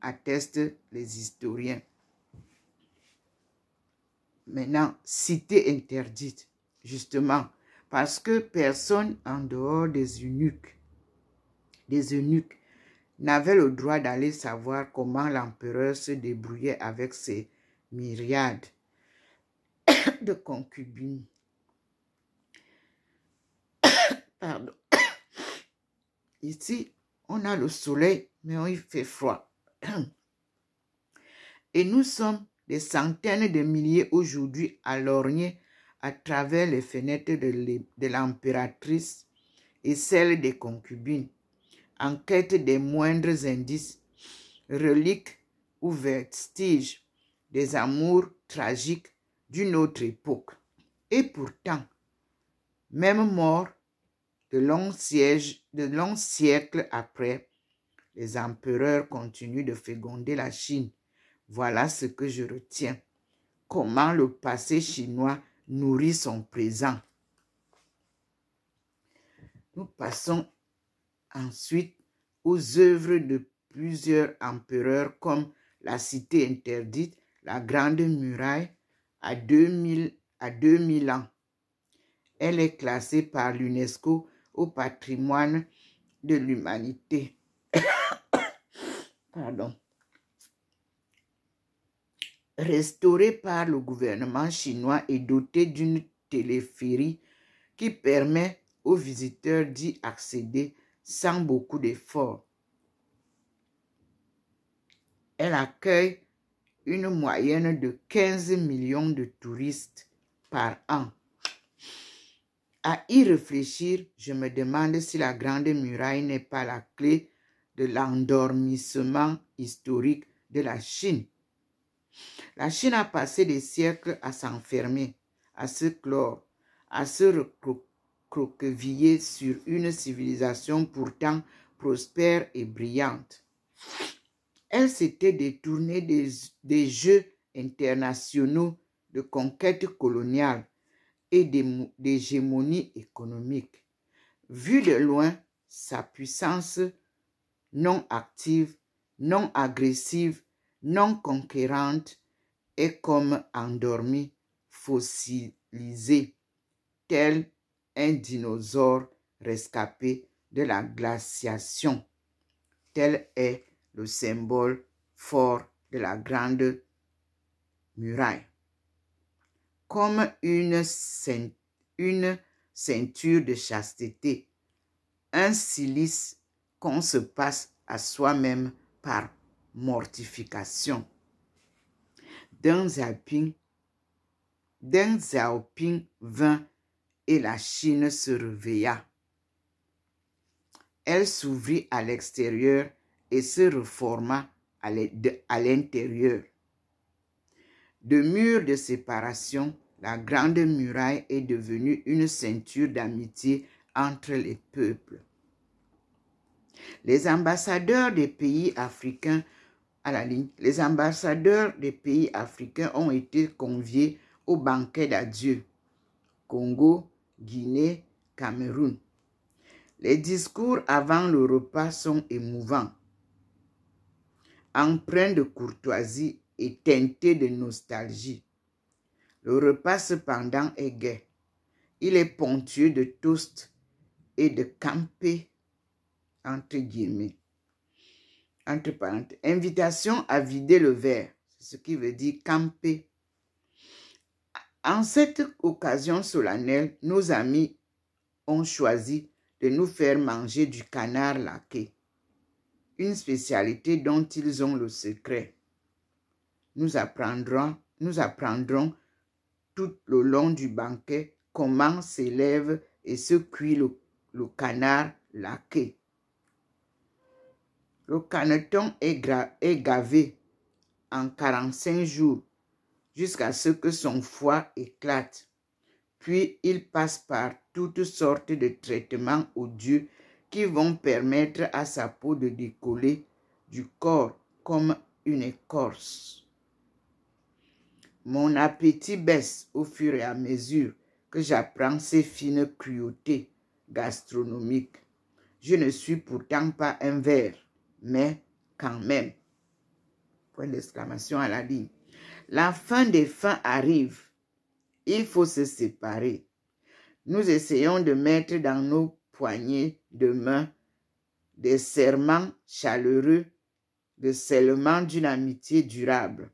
A: attestent les historiens. Maintenant, cité interdite, justement, parce que personne en dehors des eunuques n'avait le droit d'aller savoir comment l'empereur se débrouillait avec ses myriades de concubines. Pardon. Ici, on a le soleil, mais il fait froid. Et nous sommes des centaines de milliers aujourd'hui à lorgner à travers les fenêtres de l'impératrice et celles des concubines, en quête des moindres indices, reliques ou vestiges des amours tragiques d'une autre époque. Et pourtant, même morts de longs siècles après, les empereurs continuent de féconder la Chine. Voilà ce que je retiens. Comment le passé chinois nourrit son présent. Nous passons ensuite aux œuvres de plusieurs empereurs comme la Cité interdite, la Grande Muraille à 2000 ans. Elle est classée par l'UNESCO au patrimoine de l'humanité. Pardon. Restaurée par le gouvernement chinois et dotée d'une téléphérie qui permet aux visiteurs d'y accéder sans beaucoup d'efforts. Elle accueille une moyenne de 15 millions de touristes par an. À y réfléchir, je me demande si la Grande Muraille n'est pas la clé de l'endormissement historique de la Chine. La Chine a passé des siècles à s'enfermer, à se clore, à se recroqueviller sur une civilisation pourtant prospère et brillante. Elle s'était détournée des jeux internationaux de conquête coloniale et d'hégémonie économique. Vue de loin, sa puissance non active, non agressive, non conquérante est comme endormie, fossilisée, tel un dinosaure rescapé de la glaciation. Tel est le symbole fort de la Grande Muraille. Comme une ceinture de chasteté, un cilice qu'on se passe à soi-même par mortification. Deng Xiaoping vint et la Chine se réveilla. Elle s'ouvrit à l'extérieur et se reforma à l'intérieur. De mur de séparation, la Grande Muraille est devenue une ceinture d'amitié entre les peuples. Les ambassadeurs des pays africains les ambassadeurs des pays africains ont été conviés au banquet d'adieu. Congo, Guinée, Cameroun. Les discours avant le repas sont émouvants, empreints de courtoisie et teintés de nostalgie. Le repas cependant est gai. Il est ponctué de toasts et de campés, entre guillemets. Entre parenthèses, invitation à vider le verre, c'est ce qui veut dire camper. En cette occasion solennelle, nos amis ont choisi de nous faire manger du canard laqué, une spécialité dont ils ont le secret. Nous apprendrons tout le long du banquet comment s'élève et se cuit le canard laqué. Le caneton est gavé en 45 jours jusqu'à ce que son foie éclate. Puis il passe par toutes sortes de traitements odieux qui vont permettre à sa peau de décoller du corps comme une écorce. Mon appétit baisse au fur et à mesure que j'apprends ces fines cruautés gastronomique. Je ne suis pourtant pas un ver, mais quand même. Point d'exclamation à la ligne. La fin des fins arrive. Il faut se séparer. Nous essayons de mettre dans nos poignées de main des serments chaleureux de scellement d'une amitié durable.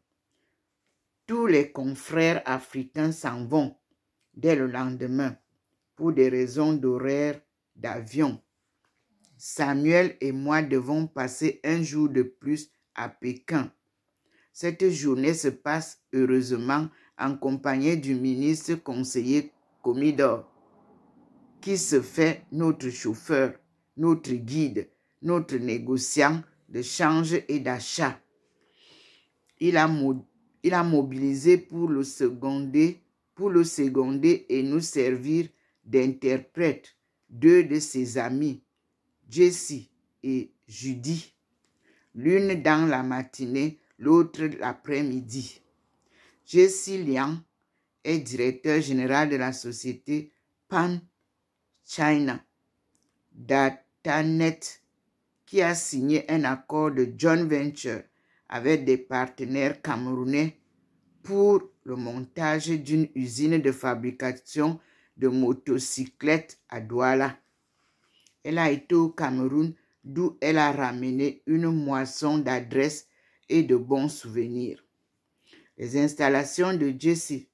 A: Tous les confrères africains s'en vont dès le lendemain pour des raisons d'horaire d'avion. Samuel et moi devons passer un jour de plus à Pékin. Cette journée se passe heureusement en compagnie du ministre conseiller Comidor, qui se fait notre chauffeur, notre guide, notre négociant de change et d'achat. Il a mobilisé pour le seconder et nous servir d'interprète deux de ses amis, Jessie et Judy, l'une dans la matinée, l'autre l'après-midi. Jessie Liang est directeur général de la société Pan China DataNet, qui a signé un accord de joint venture avec des partenaires camerounais pour le montage d'une usine de fabrication de motocyclettes à Douala. Elle a été au Cameroun, d'où elle a ramené une moisson d'adresses et de bons souvenirs. Les installations de Jessie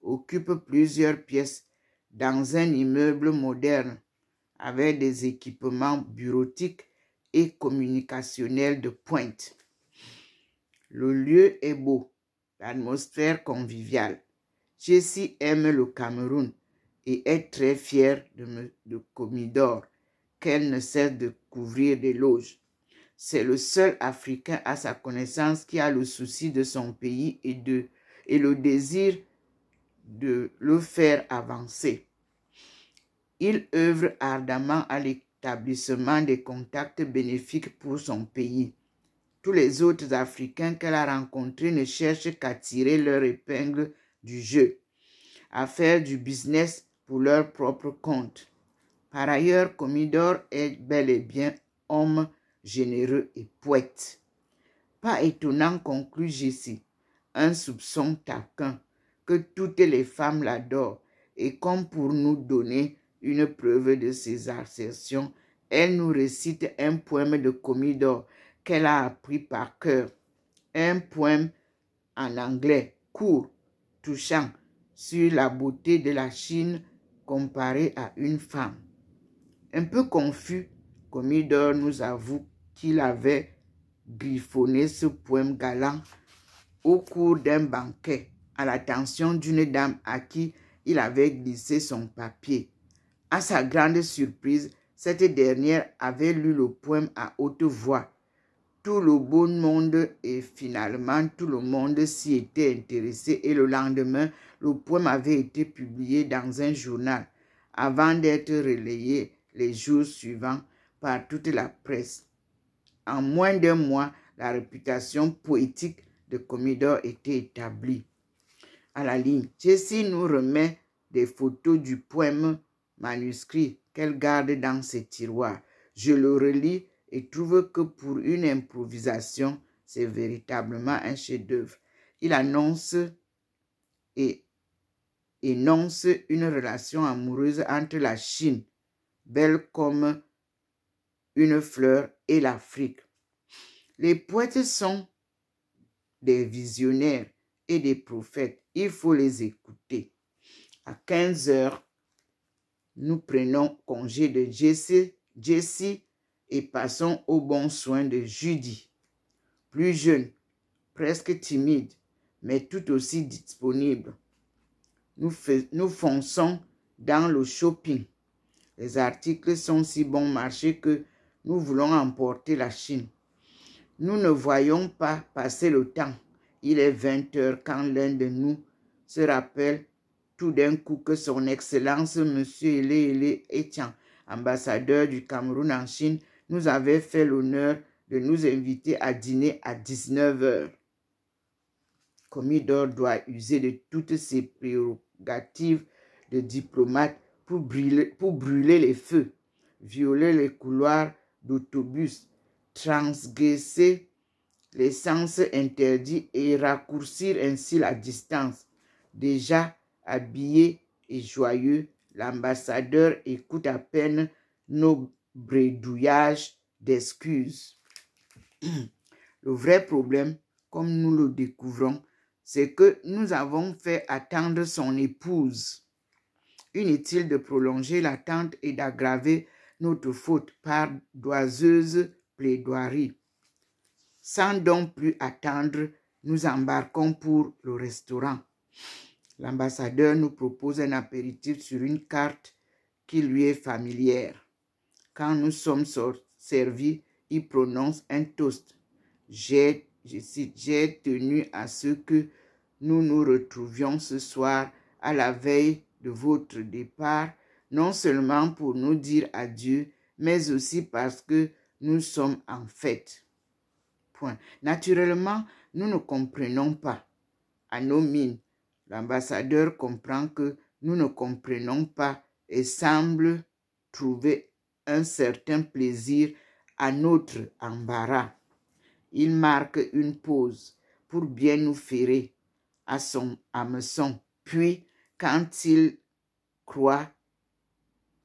A: occupent plusieurs pièces dans un immeuble moderne avec des équipements bureautiques et communicationnels de pointe. Le lieu est beau, l'atmosphère conviviale. Jessie aime le Cameroun et est très fière de Comidor, qu'elle ne cesse de couvrir d'éloges. C'est le seul Africain à sa connaissance qui a le souci de son pays et le désir de le faire avancer. Il œuvre ardemment à l'établissement des contacts bénéfiques pour son pays. Tous les autres Africains qu'elle a rencontrés ne cherchent qu'à tirer leur épingle du jeu, à faire du business pour leur propre compte. Par ailleurs, Comidor est bel et bien homme généreux et poète. Pas étonnant, conclut Jessie, un soupçon taquin, que toutes les femmes l'adorent, et comme pour nous donner une preuve de ses assertions, elle nous récite un poème de Comidor qu'elle a appris par cœur. Un poème en anglais, court, touchant, sur la beauté de la Chine comparée à une femme. Un peu confus, Comidor nous avoue qu'il avait griffonné ce poème galant au cours d'un banquet à l'attention d'une dame à qui il avait glissé son papier. À sa grande surprise, cette dernière avait lu le poème à haute voix. Tout le beau monde et finalement tout le monde s'y était intéressé et le lendemain, le poème avait été publié dans un journal avant d'être relayé les jours suivants par toute la presse. En moins d'un mois, la réputation poétique de Comidor était établie. À la ligne, Jessie nous remet des photos du poème manuscrit qu'elle garde dans ses tiroirs. Je le relis et trouve que pour une improvisation, c'est véritablement un chef-d'œuvre. Il annonce et énonce une relation amoureuse entre la Chine, belle comme une fleur, et l'Afrique. Les poètes sont des visionnaires et des prophètes. Il faut les écouter. À 15 heures, nous prenons congé de Jessie et passons aux bons soins de Judy. Plus jeune, presque timide, mais tout aussi disponible. Nous fonçons dans le shopping. Les articles sont si bon marché que nous voulons emporter la Chine. Nous ne voyons pas passer le temps. Il est 20 heures quand l'un de nous se rappelle tout d'un coup que son Excellence M. Ele Etian, ambassadeur du Cameroun en Chine, nous avait fait l'honneur de nous inviter à dîner à 19 heures. Comidor doit user de toutes ses prérogatives de diplomate pour brûler les feux, violer les couloirs d'autobus, transgresser les sens interdits et raccourcir ainsi la distance. Déjà habillé et joyeux, l'ambassadeur écoute à peine nos bredouillages d'excuses. Le vrai problème, comme nous le découvrons, c'est que nous avons fait attendre son épouse. Inutile de prolonger l'attente et d'aggraver notre faute par d'oiseuses plaidoiries. Sans donc plus attendre, nous embarquons pour le restaurant. L'ambassadeur nous propose un apéritif sur une carte qui lui est familière. Quand nous sommes servis, il prononce un toast. J'ai tenu à ce que nous nous retrouvions ce soir à la veille de votre départ, non seulement pour nous dire adieu, mais aussi parce que nous sommes en fête. Point. Naturellement, nous ne comprenons pas. À nos mines, l'ambassadeur comprend que nous ne comprenons pas et semble trouver un certain plaisir à notre embarras. Il marque une pause pour bien nous ferrer à son hameçon. Puis, quand il croit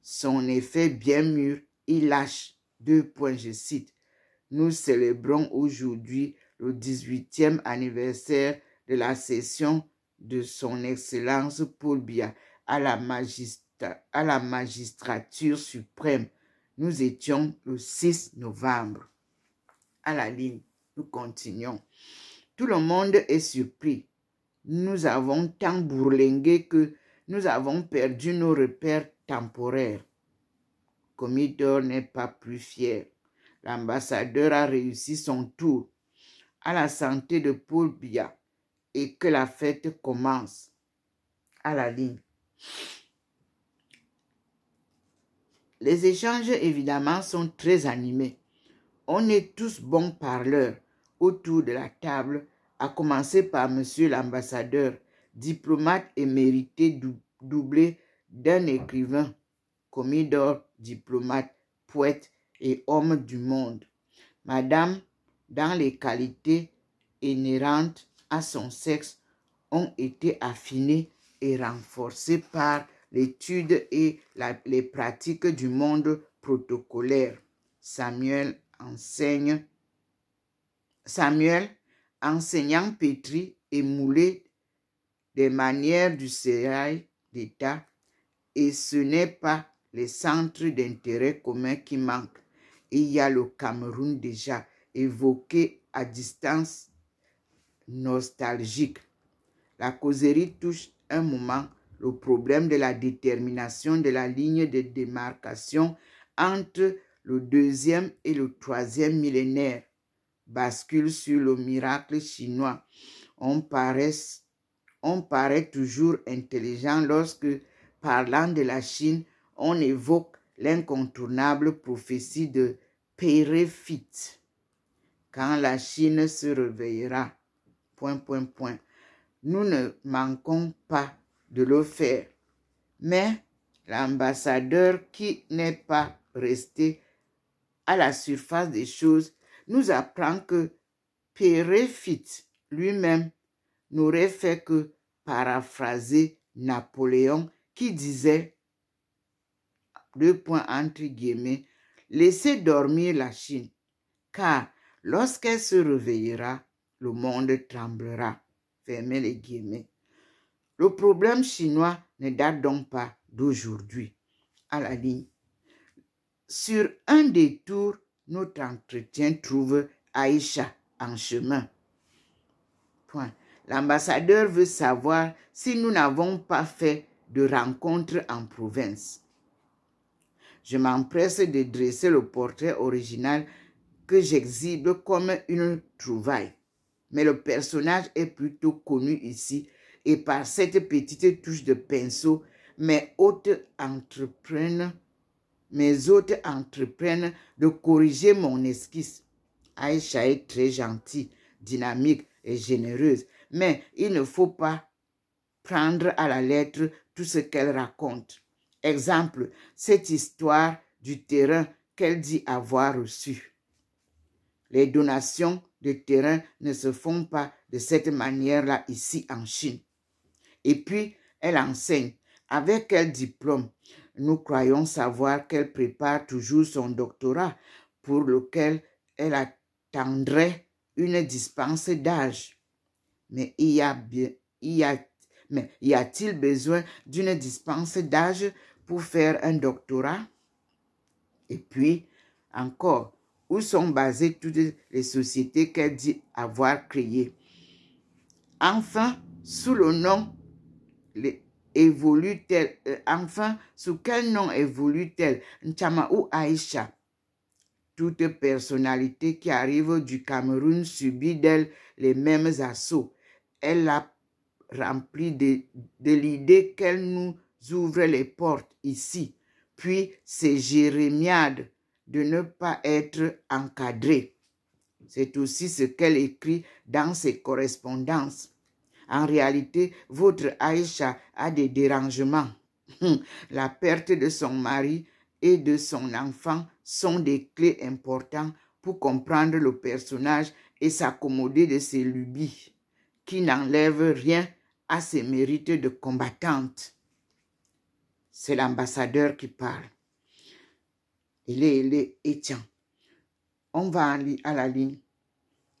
A: son effet bien mûr, il lâche 2 points, je cite. Nous célébrons aujourd'hui le 18e anniversaire de la session de son Excellence Paul Biya à la magistrature suprême. Nous étions le 6 novembre. À la ligne, nous continuons. Tout le monde est surpris. Nous avons tant bourlingué que nous avons perdu nos repères temporaires. Comidor n'est pas plus fier. L'ambassadeur a réussi son tour. À la santé de Paul Biya et que la fête commence. À la ligne. Les échanges, évidemment, sont très animés. On est tous bons parleurs autour de la table, à commencer par monsieur l'ambassadeur, diplomate émérité doublé d'un écrivain, Comidor, diplomate, poète et homme du monde. Madame, dans les qualités inhérentes à son sexe, ont été affinées et renforcées par l'étude et les pratiques du monde protocolaire. Samuel, enseignant pétri et moulé des manières du sérail d'État, et ce n'est pas les centres d'intérêt commun qui manquent. Il y a le Cameroun déjà évoqué à distance nostalgique. La causerie touche un moment le problème de la détermination de la ligne de démarcation entre le 2e et le 3e millénaire. Bascule sur le miracle chinois. On paraît toujours intelligent lorsque, parlant de la Chine, on évoque l'incontournable prophétie de Péréphite. Quand la Chine se réveillera, ... Nous ne manquons pas de le faire. Mais l'ambassadeur qui n'est pas resté à la surface des choses nous apprend que Péréphite lui-même n'aurait fait que paraphraser Napoléon qui disait, ... laissez dormir la Chine, car lorsqu'elle se réveillera, le monde tremblera. Fermez les guillemets. Le problème chinois ne date donc pas d'aujourd'hui. À la ligne. Sur un détour, notre entretien trouve Aïcha en chemin. Point. L'ambassadeur veut savoir si nous n'avons pas fait de rencontres en province. Je m'empresse de dresser le portrait original que j'exhibe comme une trouvaille. Mais le personnage est plutôt connu ici et par cette petite touche de pinceau, mes hôtes entreprennent de corriger mon esquisse. Aïcha est très gentille, dynamique et généreuse, mais il ne faut pas prendre à la lettre tout ce qu'elle raconte. Exemple, cette histoire du terrain qu'elle dit avoir reçu. Les donations de terrain ne se font pas de cette manière-là ici en Chine. Et puis, elle enseigne. Avec quel diplôme? Nous croyons savoir qu'elle prépare toujours son doctorat pour lequel elle attendrait une dispense d'âge. Mais y a-t-il besoin d'une dispense d'âge pour faire un doctorat? Et puis, encore, où sont basées toutes les sociétés qu'elle dit avoir créées? Enfin, sous le nom évolue-t-elle? Enfin, sous quel nom évolue-t-elle? N'Tchama ou Aïcha? Toute personnalité qui arrive du Cameroun subit d'elle les mêmes assauts. Elle a rempli de l'idée qu'elle nous ouvre les portes ici. Puis c'est jérémiade de ne pas être encadrée. C'est aussi ce qu'elle écrit dans ses correspondances. En réalité, votre Aïcha a des dérangements. La perte de son mari et de son enfant sont des clés importantes pour comprendre le personnage et s'accommoder de ses lubies, qui n'enlèvent rien à ses mérites de combattante. C'est l'ambassadeur qui parle. Il est Étienne. On va à la ligne.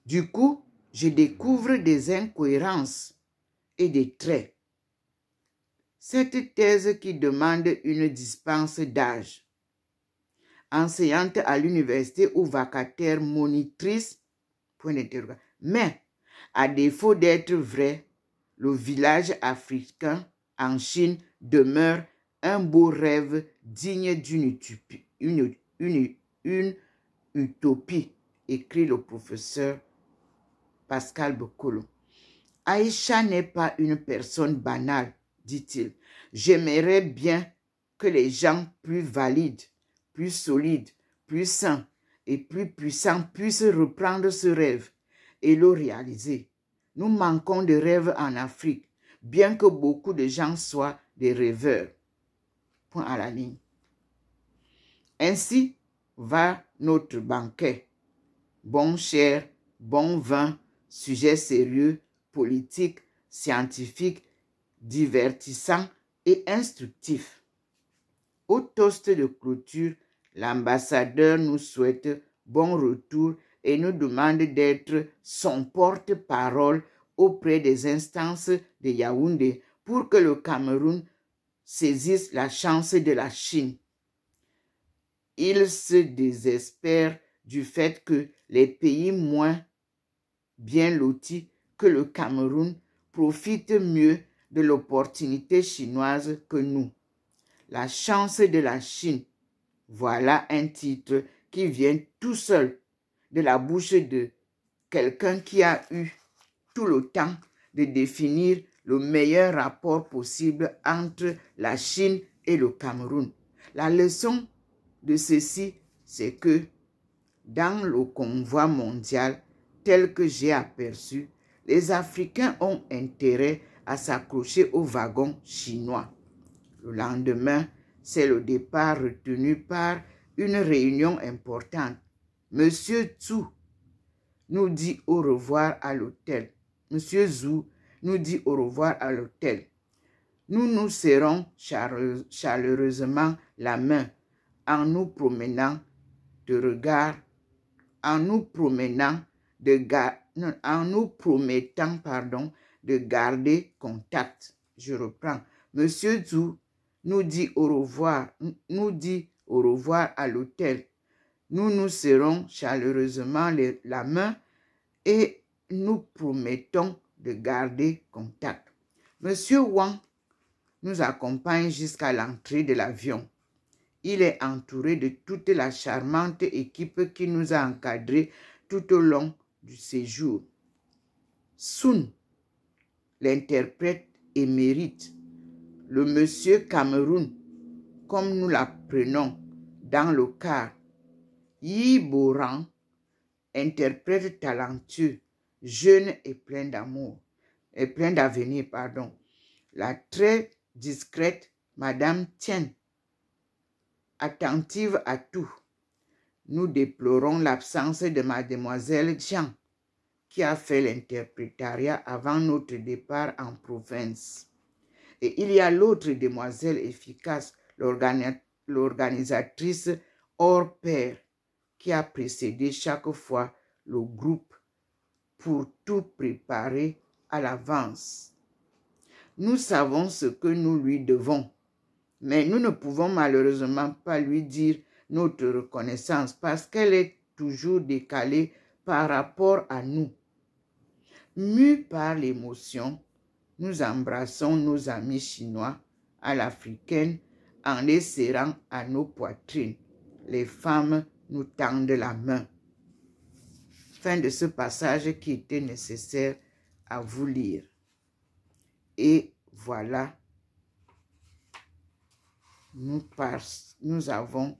A: Du coup, je découvre des incohérences et des traits. Cette thèse qui demande une dispense d'âge. Enseignante à l'université ou vacataire monitrice, point d'interrogation. Mais, à défaut d'être vrai, le village africain en Chine demeure un beau rêve digne d'une utopie, écrit le professeur Pascal Bokolo. Aïcha n'est pas une personne banale, dit-il. J'aimerais bien que les gens plus valides, plus solides, plus sains et plus puissants puissent reprendre ce rêve et le réaliser. Nous manquons de rêves en Afrique, bien que beaucoup de gens soient des rêveurs. Point à la ligne. Ainsi va notre banquet. Bon cher, bon vin, sujet sérieux, politique, scientifique, divertissant et instructif. Au toast de clôture, l'ambassadeur nous souhaite bon retour et nous demande d'être son porte-parole auprès des instances de Yaoundé pour que le Cameroun saisisse la chance de la Chine. Il se désespère du fait que les pays moins bien lotis que le Cameroun profitent mieux de l'opportunité chinoise que nous. La chance de la Chine, voilà un titre qui vient tout seul de la bouche de quelqu'un qui a eu tout le temps de définir le meilleur rapport possible entre la Chine et le Cameroun. La leçon de ceci, c'est que dans le convoi mondial tel que j'ai aperçu, les Africains ont intérêt à s'accrocher au wagon chinois. Le lendemain, c'est le départ retenu par une réunion importante. Monsieur Zhu nous dit au revoir à l'hôtel. Monsieur Zhu nous dit au revoir à l'hôtel. Nous nous serrons chaleureusement la main en nous promettant de garder contact. Je reprends. Monsieur Zhu nous dit au revoir à l'hôtel. Nous nous serrons chaleureusement la main et nous promettons de garder contact. Monsieur Wang nous accompagne jusqu'à l'entrée de l'avion. Il est entouré de toute la charmante équipe qui nous a encadrés tout au long du séjour. Sun, l'interprète émérite, le monsieur Cameroun, comme nous l'apprenons dans le car, Yi Boran, interprète talentueux, jeune et plein d'avenir, la très discrète Madame Tien, attentive à tout. Nous déplorons l'absence de mademoiselle Jean, qui a fait l'interprétariat avant notre départ en province. Et il y a l'autre demoiselle efficace, l'organisatrice hors pair, qui a précédé chaque fois le groupe pour tout préparer à l'avance. Nous savons ce que nous lui devons, mais nous ne pouvons malheureusement pas lui dire notre reconnaissance parce qu'elle est toujours décalée par rapport à nous. Mus par l'émotion, nous embrassons nos amis chinois à l'africaine en les serrant à nos poitrines. Les femmes nous tendent la main. Fin de ce passage qui était nécessaire à vous lire. Et voilà, nous avons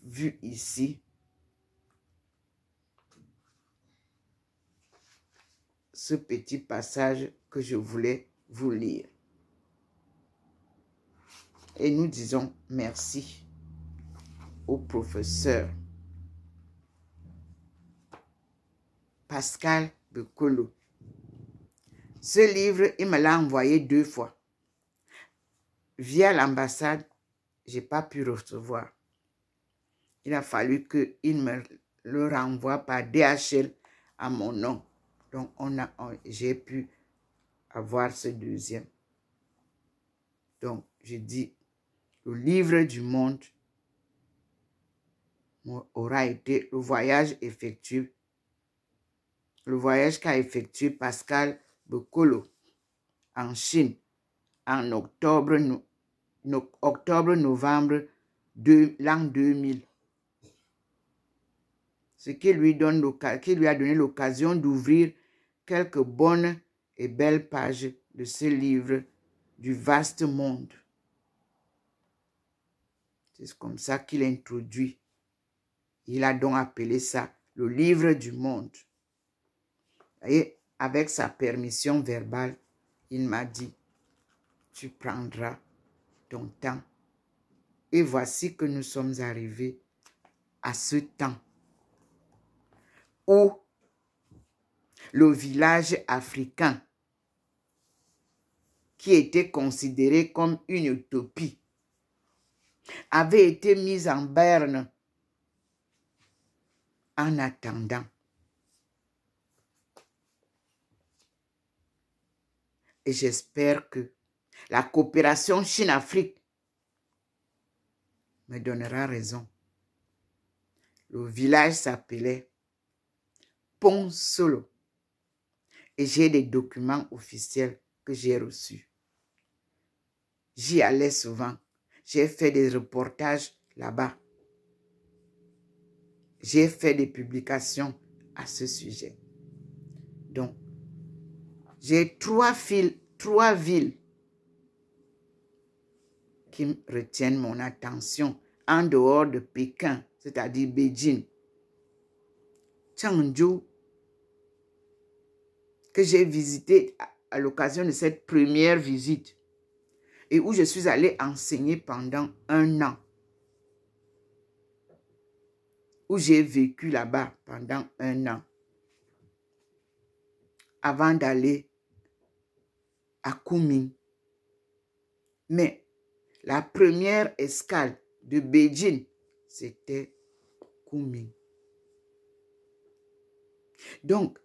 A: vu ici ce petit passage que je voulais vous lire. Et nous disons merci au professeur Pascal Bekolo. Ce livre, il me l'a envoyé 2 fois. Via l'ambassade, je n'ai pas pu recevoir. Il a fallu qu'il me le renvoie par DHL à mon nom. Donc, j'ai pu avoir ce deuxième. Donc, je dis, le livre du monde aura été le voyage qu'a effectué Pascal Bekolo en Chine en octobre-novembre de l'an 2000. Ce qui lui a donné l'occasion d'ouvrir quelques bonnes et belles pages de ce livre du vaste monde. C'est comme ça qu'il introduit. Il a donc appelé ça le livre du monde. Et avec sa permission verbale, il m'a dit, tu prendras ton temps. Et voici que nous sommes arrivés à ce temps où le village africain, qui était considéré comme une utopie, avait été mis en berne en attendant. Et j'espère que la coopération Chine-Afrique me donnera raison. Le village s'appelait Pont-Solo. Et j'ai des documents officiels que j'ai reçus. J'y allais souvent. J'ai fait des reportages là-bas. J'ai fait des publications à ce sujet. Donc, j'ai 3 villes qui retiennent mon attention en dehors de Pékin, c'est-à-dire Beijing. Changzhou, que j'ai visité à l'occasion de cette première visite et où je suis allée enseigner pendant 1 an. Où j'ai vécu là-bas pendant 1 an. Avant d'aller à Kunming. Mais la première escale de Beijing, c'était Kunming. Donc,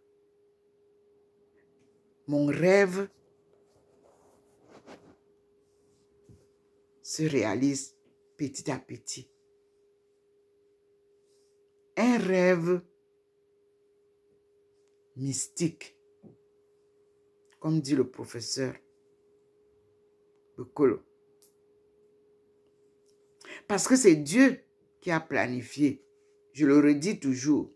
A: mon rêve se réalise petit à petit. Un rêve mystique, comme dit le professeur Bekolo. Parce que c'est Dieu qui a planifié. Je le redis toujours.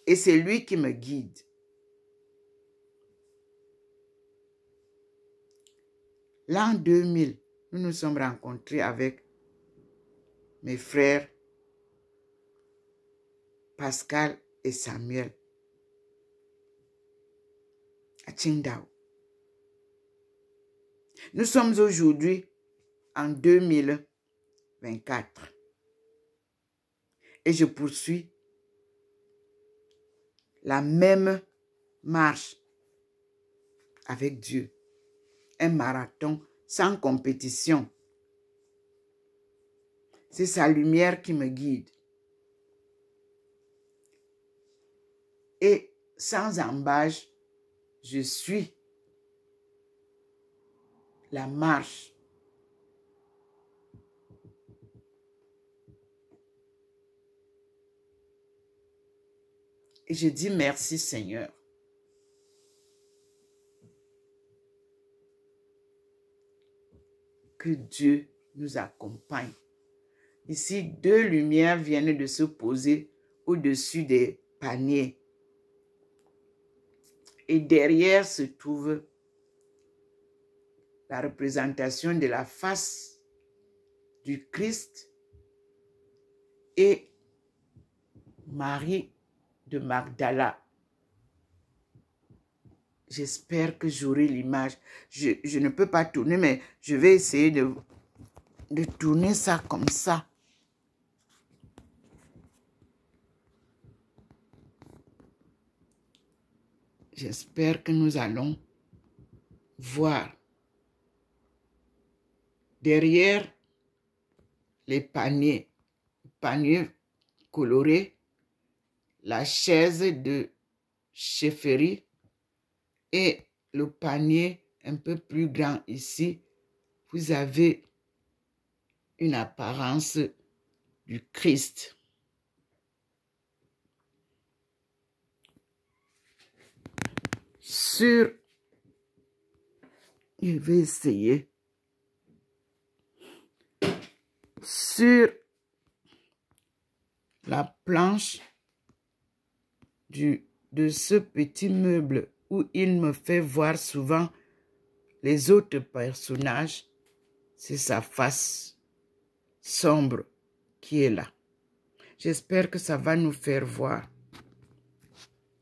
A: Et c'est lui qui me guide. L'an 2000, nous nous sommes rencontrés avec mes frères Pascal et Samuel à Qingdao. Nous sommes aujourd'hui en 2023. 24. Et je poursuis la même marche avec Dieu. Un marathon sans compétition. C'est sa lumière qui me guide. Et sans embâche, je suis la marche. Et je dis merci Seigneur. Que Dieu nous accompagne. Ici, 2 lumières viennent de se poser au-dessus des paniers. Et derrière se trouve la représentation de la face du Christ et Marie de Magdala. J'espère que j'aurai l'image. Je ne peux pas tourner, mais je vais essayer de tourner ça comme ça. J'espère que nous allons voir. Derrière les paniers colorés, la chaise de chefferie et le panier un peu plus grand ici, vous avez une apparence du Christ. Je vais essayer. Sur la planche de ce petit meuble où il me fait voir souvent les autres personnages, c'est sa face sombre qui est là. J'espère que ça va nous faire voir.